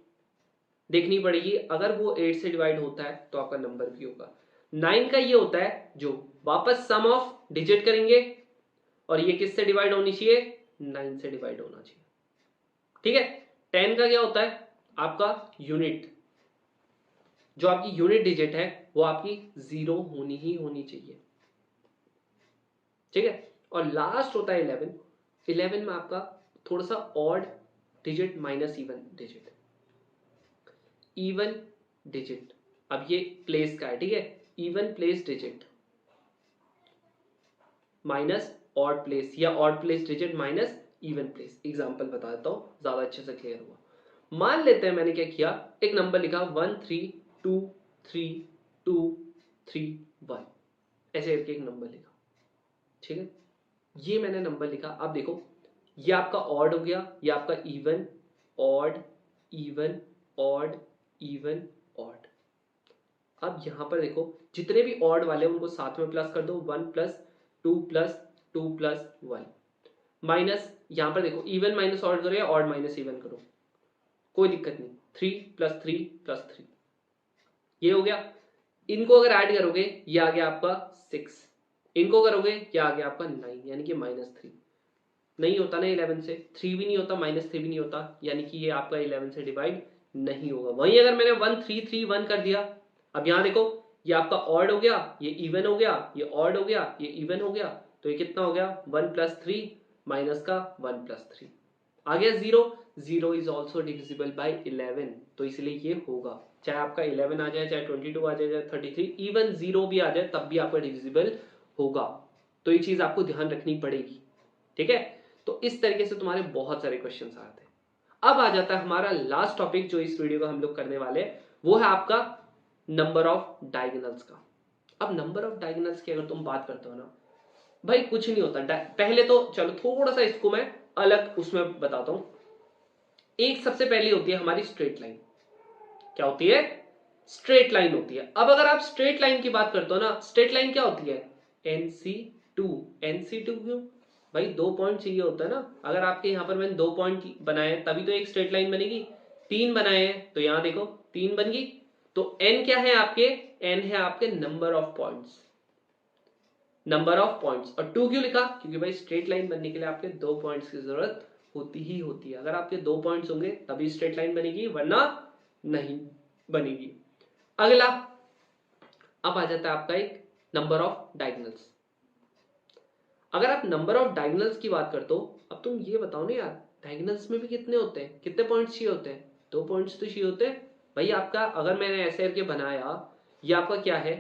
देखनी पड़ेगी, अगर वो 8 से डिवाइड होता है तो आपका नंबर भी होगा। 9 का ये होता है जो वापस सम ऑफ डिजिट करेंगे और ये किससे डिवाइड होनी चाहिए? 9 से डिवाइड होना चाहिए। ठीक है। 10 का क्या होता है? आपका यूनिट, जो आपकी यूनिट डिजिट है वो आपकी 0 होनी ही होनी चाहिए। ठीक है। और लास्ट होता है 11। 11 में आपका थोड़ा सा odd digit minus even digit. Even digit, अब ये प्लेस का है, ठीक है। Even place digit minus odd place, या odd place digit minus even place. Example बता देता हूं, ज्यादा अच्छे से क्लियर हुआ। मान लेते हैं मैंने क्या किया, एक नंबर लिखा 1 3 2 3 2 3 1, ऐसे करके एक नंबर लिखा। ठीक है, ये मैंने नंबर लिखा। अब देखो, ये आपका ऑड हो गया, ये आपका even odd even odd even odd. अब यहां पर देखो, जितने भी ऑड वाले उनको साथ में प्लस कर दो, 1 प्लस 2 प्लस 2 प्लस 1 माइनस, यहां पर देखो इवन माइनस ऑड करो या ऑड माइनस इवन करो, कोई दिक्कत नहीं। 3 प्लस 3 प्लस 3, ये हो गया। इनको अगर ऐड करोगे ये आ गया आपका 6, इनको करोगे ये आ गया आपका 9, यानी कि -3। नहीं होता ना 11 से, 3 भी नहीं होता, -3 भी नहीं होता, यानी कि ये आपका 11 से डिवाइड नहीं होगा। वहीं अगर मैंने 1 3 3 1 कर दिया, अब यहां देखो, ये आपका ऑड हो गया, ये इवन हो गया, ये ऑड हो गया, ये इवन हो गया, तो ये कितना हो गया? 1 प्लस 3 माइनस का 1 प्लस 3 आ गया 0। 0 इज ऑल्सो डिविजिबल बाई 11, तो इसलिए ये होगा, चाहे आपका 11 आ जाए, चाहे 22 आ जाए, चाहे 33, इवन 0 भी आ जाए तब भी आपका डिविजिबल होगा। तो ये चीज आपको ध्यान रखनी पड़ेगी। ठीक है, तो इस तरीके से तुम्हारे बहुत सारे क्वेश्चन आते हैं। अब आ जाता है हमारा लास्ट टॉपिक जो इस वीडियो का हम लोग करने वाले हैं, वो है आपका नंबर ऑफ डायगोनल्स का। अब नंबर ऑफ डायगोनल्स की अगर तुम बात करते हो ना भाई, कुछ नहीं होता। पहले तो चलो थोड़ा सा इसको मैं अलग उसमें बताता हूं। एक सबसे पहली होती है हमारी स्ट्रेट लाइन। क्या होती है? स्ट्रेट लाइन होती है। अब अगर आप स्ट्रेट लाइन की बात करते हो ना, स्ट्रेट लाइन क्या होती है? NC2। NC2 क्यों भाई? 2 पॉइंट चाहिए होता है ना। अगर आपके यहां पर मैंने 2 पॉइंट बनाए तभी तो एक स्ट्रेट लाइन बनेगी। 3 बनाए हैं तो यहां देखो 3 बन गई। तो n क्या है आपके? n है आपके number of points, number of points. और 2 क्यों लिखा? क्योंकि भाई स्ट्रेट लाइन बनने के लिए आपके 2 पॉइंट्स की जरूरत होती ही होती है। अगर आपके 2 पॉइंट्स होंगे तभी स्ट्रेट लाइन बनेगी, वरना नहीं बनेगी। अगला अब आ जाता है आपका एक नंबर ऑफ डायगोनल्स। अगर आप नंबर ऑफ डायगोनल्स की बात करते हो, अब तुम ये बताओ ना यार, डायगोनल्स में भी कितने होते हैं, कितने पॉइंट्स चाहिए होते हैं? 2 पॉइंट्स तो चाहिए होते हैं भाई। आपका अगर मैंने ऐसे करके बनाया, ये आपका क्या है?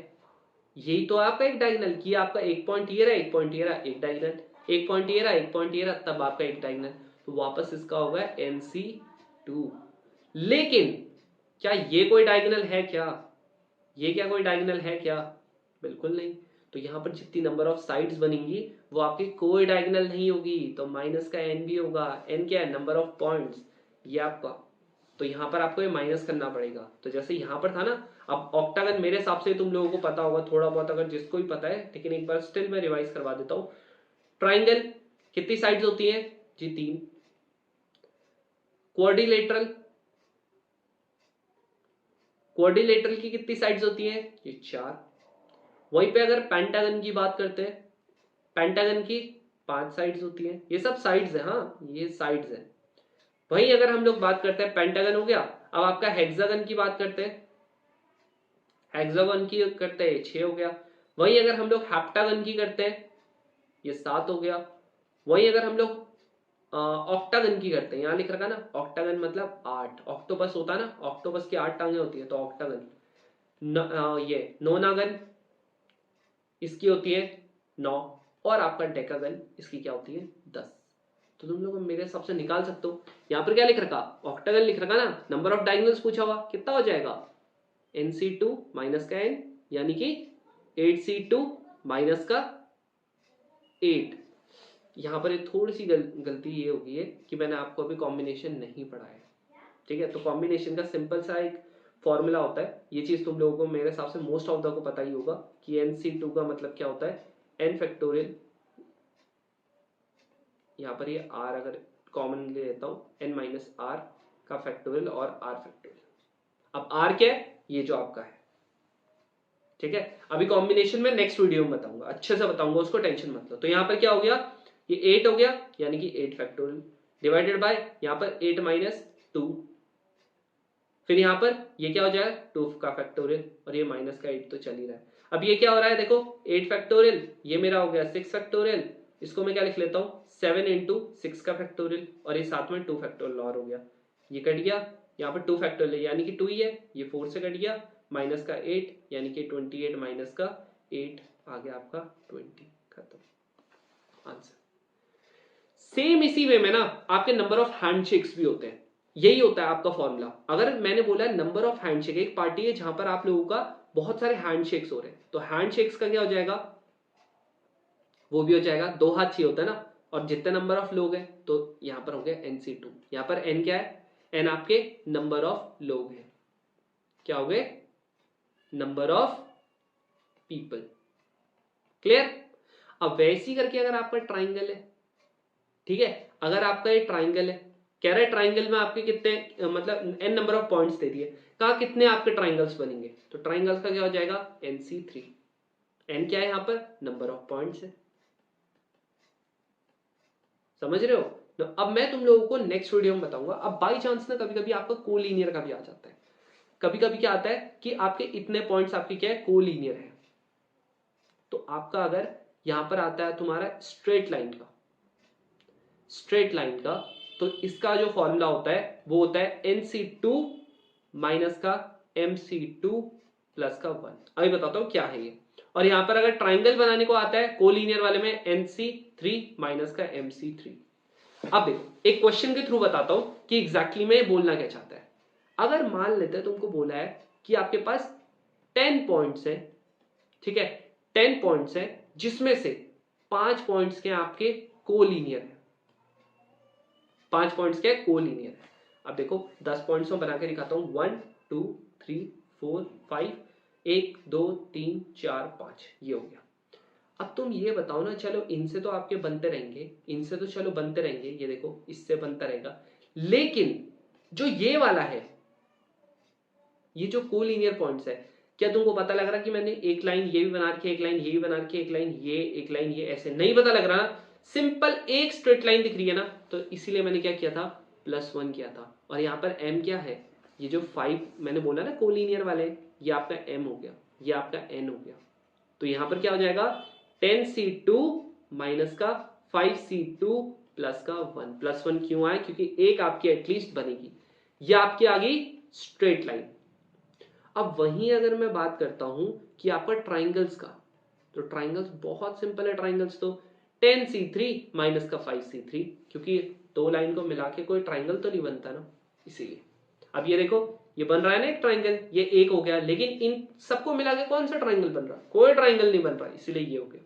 यही तो आपका एक डायगोनल की, आपका एक पॉइंट ये रहा, एक पॉइंट ये रहा, एक डायगोनल, एक पॉइंट ये रहा, एक पॉइंट ये रहा, तब आपका एक डायगोनल। तो वापस इसका होगा NC2। लेकिन क्या ये कोई डायगोनल है क्या? ये क्या कोई डायगोनल है क्या? बिल्कुल नहीं। तो यहां पर जितनी नंबर ऑफ साइड्स बनेंगी वो आपकी कोई डायगोनल नहीं होगी, तो माइनस का n भी होगा। n क्या है? नंबर ऑफ पॉइंट्स, ये आपका। तो यहां पर आपको ये माइनस करना पड़ेगा। तो जैसे यहां पर था ना, अब ऑक्टागन मेरे हिसाब से तुम लोगों को पता होगा थोड़ा बहुत, अगर जिसको भी पता है, लेकिन एक बार स्टिल मैं रिवाइज करवा देता हूं। ट्राइंगल कितनी साइड्स होती है जी? 3। क्वाड्रिलेटरल, क्वाड्रिलेटरल की कितनी साइड्स होती है? ये 4। वहीं पे अगर पेंटागन की बात करते हैं, पेंटागन की 5 साइड्स होती हैं। ये सब साइड्स है, हाँ ये साइड्स है। वहीं अगर हम लोग बात करते हैं, पेंटागन हो गया। अब आपका हेक्सागन की बात करते हैं, हेक्सागन की करते हैं 6 हो गया। वहीं अगर हम लोग हेप्टागन की करते हैं, ये 7 हो गया। वहीं अगर हम लोग ऑक्टागन की करते हैं, यहां लिख रखा ना ऑक्टागन मतलब 8। ऑक्टोपस होता है ना, ऑक्टोपस की 8 टांगे होती है, तो ऑक्टागन। ये नोनागन, इसकी होती है 9। और आपका डेकागन, इसकी क्या होती है? 10। तो तुम लोग मेरे हिसाब से निकाल सकते हो। यहाँ पर क्या लिख रखा, ऑक्टागन लिख रखा ना, नंबर ऑफ डायगोनल्स पूछा हुआ, कितना हो जाएगा nc2 माइनस का n, यानी कि 8c2 माइनस का 8। यहाँ पर एक थोड़ी सी गलती ये होगी है कि मैंने आपको अभी कॉम्बिनेशन नहीं पढ़ाया, ठीक है। तो कॉम्बिनेशन का सिंपल सा एक फॉर्मूला होता है, ये चीज तुम लोगों को मेरे हिसाब से मोस्ट ऑफ द को पता ही होगा कि nc2 का मतलब क्या होता है, n फैक्टोरियल, यहाँ पर ये r अगर कॉमन ले लेता हूँ, n माइनस आर का फैक्टोरियल और r फैक्टोरियल। अब r क्या है, ये जो आपका है, ठीक है। अभी कॉम्बिनेशन में नेक्स्ट वीडियो में बताऊंगा, अच्छे से बताऊंगा, उसको टेंशन मत लो। तो यहाँ पर क्या हो गया, ये 8 हो गया, यानी कि 8 फैक्टोरियल डिवाइडेड बाय यहाँ पर 8 माइनस 2, फिर यहाँ पर ये क्या हो जाएगा 2 का फैक्टोरियल, और ये माइनस का 8 तो चल ही रहा है। अब ये क्या हो रहा है, देखो 8 फैक्टोरियल, ये मेरा हो गया 6 फैक्टोरियल, इसको मैं क्या लिख लेता हूँ 7 इंटू 6 का फैक्टोरियल, और ये साथ में 2 फैक्टोरियल और हो गया, ये कट गया, यहाँ पर 2 फैक्टोरियल यानी कि 2 ही है, ये 4 से कट गया, माइनस का 8 यानी कि 28 माइनस का 8 आ गया आपका 20, खत्म आंसर। सेम इसी वे में ना आपके नंबर ऑफ हैंडशेक्स भी होते हैं, यही होता है आपका फॉर्मूला। अगर मैंने बोला नंबर ऑफ हैंडशेक, एक पार्टी है जहां पर आप लोगों का बहुत सारे हैंडशेक्स हो रहे हैं, तो हैंडशेक्स का क्या हो जाएगा, वो भी हो जाएगा, 2 हाथ चाहिए होता है ना, और जितने नंबर ऑफ लोग हैं तो यहां पर हो गया nc2, यहां पर n क्या है, n आपके नंबर ऑफ लोग हैं, क्या हो गए, नंबर ऑफ पीपल, क्लियर। अब वैसी करके अगर आपका ट्राइंगल है, ठीक है, अगर आपका ये ट्राइंगल है, कह रहा है ट्राइंगल में आपके कितने मतलब n नंबर ऑफ पॉइंट्स दे दिए, कहा कितने आपके ट्राइंगल्स बनेंगे, तो ट्राइंगल्स का क्या हो जाएगा nc3, n क्या है यहाँ पर नंबर ऑफ पॉइंट्स है, समझ रहे हो। तो अब मैं तुम लोगों को नेक्स्ट वीडियो में बताऊंगा। अब बाई चांस ना कभी कभी आपका कोलिनियर का भी आ जाता है, कभी कभी क्या आता है कि आपके इतने पॉइंट्स आपके क्या है कोलिनियर है, तो आपका अगर यहां पर आता है तुम्हारा स्ट्रेट लाइन का, तो इसका जो फॉर्मूला होता है वो होता है nc2 माइनस का mc2 प्लस का 1। अभी बताता हूं क्या है ये। और यहां पर अगर ट्राइंगल बनाने को आता है कोलिनियर वाले में nc3 माइनस का mc3। अब देखो एक क्वेश्चन के थ्रू बताता हूं कि एग्जैक्टली में बोलना क्या चाहता है। अगर मान लेते हैं तुमको बोला है कि आपके पास 10 पॉइंट्स है, ठीक है, 10 पॉइंट्स है जिसमें से 5 पॉइंट्स के आपके कोलिनियर है, 5 पॉइंट्स के कोलिनियर है। अब देखो 10 पॉइंट्स में बना के दिखाता हूं, 1 2 3 4 5, 1 2 3 4 5, ये हो गया। अब तुम ये बताओ ना, चलो इनसे तो आपके बनते रहेंगे, इनसे तो चलो बनते रहेंगे, ये देखो इससे बनता रहेगा, लेकिन जो ये वाला है, ये जो कोलिनियर पॉइंट्स है, क्या तुमको पता लग रहा कि मैंने एक लाइन ये भी बना रखी है, एक लाइन ये भी बना रखी है, एक लाइन ये, एक लाइन ये, ऐसे नहीं पता लग रहा ना, सिंपल एक स्ट्रेट लाइन दिख रही है ना, तो इसीलिए मैंने क्या किया था +1 किया था। और यहाँ पर m क्या है, ये जो 5 मैंने बोला ना कोलिनियर वाले, ये आपका m हो गया, ये आपका n हो गया, तो यहाँ पर क्या हो जाएगा 10c2 माइनस का 5c2 प्लस का 1। +1 क्यों आया, क्योंकि एक आपकी एटलीस्ट बनेगी, ये आपकी आ गई स्ट्रेट लाइन। अब वहीं अगर मैं बात करता हूं कि आपका ट्राइंगल्स का, तो ट्राइंगल्स बहुत सिंपल है, ट्राइंगल्स तो 10c3 माइनस का 5c3, क्योंकि दो लाइन को मिला के कोई ट्राइंगल तो नहीं बनता ना, इसीलिए। अब ये देखो ये बन रहा है ना एक ट्राइंगल, ये एक हो गया, लेकिन इन सबको मिला के कौन सा ट्राइंगल बन रहा है, कोई ट्राइंगल नहीं बन रहा, इसीलिए ये हो गया।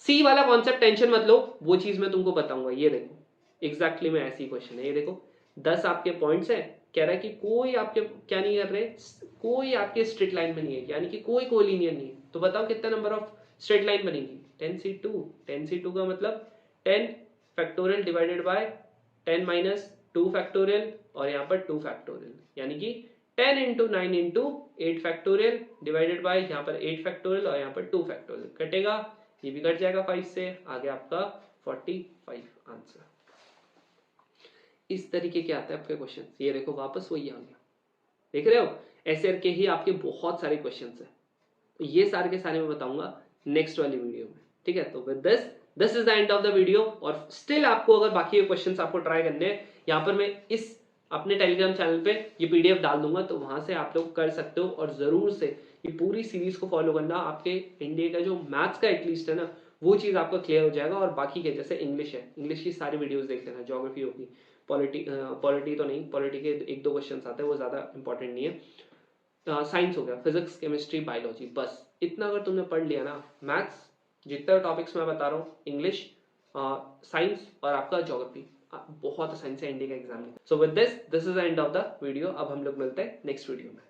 सी वाला कॉन्सेप्ट टेंशन मत लो, वो चीज मैं तुमको बताऊंगा। ये देखो एग्जैक्टली में ऐसी क्वेश्चन है, ये देखो 10 आपके पॉइंट्स है, कह रहा है कि कोई आपके क्या नहीं कर रहे, कोई आपके स्ट्रेट लाइन में नहीं है, यानी कि कोई कोलिनियर नहीं है, तो बताओ कितना नंबर ऑफ स्ट्रेट लाइन बनेगी 10c2। 10c2 का मतलब 10 factorial divided by 10 minus 2 factorial, और यहाँ पर 2 फैक्टोरियल, यानी कि 10 into 9 into 8 factorial divided by यहाँ पर 8 फैक्टोरियल और यहाँ पर 2 फैक्टोरियल, कटेगा, ये भी कट जाएगा 5 से, आगे आपका 45 आंसर। इस तरीके के आते हैं आपके क्वेश्चन, ये देखो वापस वही आ गया, देख रहे हो, ऐसे करके ही आपके बहुत सारे क्वेश्चन है, तो ये सारे के सारे मैं बताऊंगा नेक्स्ट वाली वीडियो में, ठीक है। तो with this is the end of the video. और स्टिल आपको अगर बाकी क्वेश्चंस आपको ट्राई करने हैं, यहाँ पर मैं इस अपने टेलीग्राम चैनल पे ये पीडीएफ डाल दूंगा, तो वहां से आप लोग कर सकते हो, और जरूर से ये पूरी सीरीज को फॉलो करना, आपके इंडिया का जो मैथ्स का एटलीस्ट है ना वो चीज़ आपका क्लियर हो जाएगा। और बाकी के जैसे इंग्लिश है, इंग्लिश की सारी वीडियोस देख लेना, ज्योग्राफी होगी, पॉलिटी तो नहीं, पॉलिटी के 1-2 क्वेश्चन आते हैं, वो ज़्यादा इंपॉर्टेंट नहीं है। साइंस हो गया, फिजिक्स, केमिस्ट्री, बायोलॉजी, बस इतना अगर तुमने पढ़ लिया ना, मैथ्स जितने टॉपिक्स मैं बता रहा हूँ, इंग्लिश, साइंस और आपका ज्योग्राफी, बहुत आसानी से इंडिया का एग्जाम है। So with this is the end of the video. अब हम लोग मिलते हैं नेक्स्ट वीडियो में।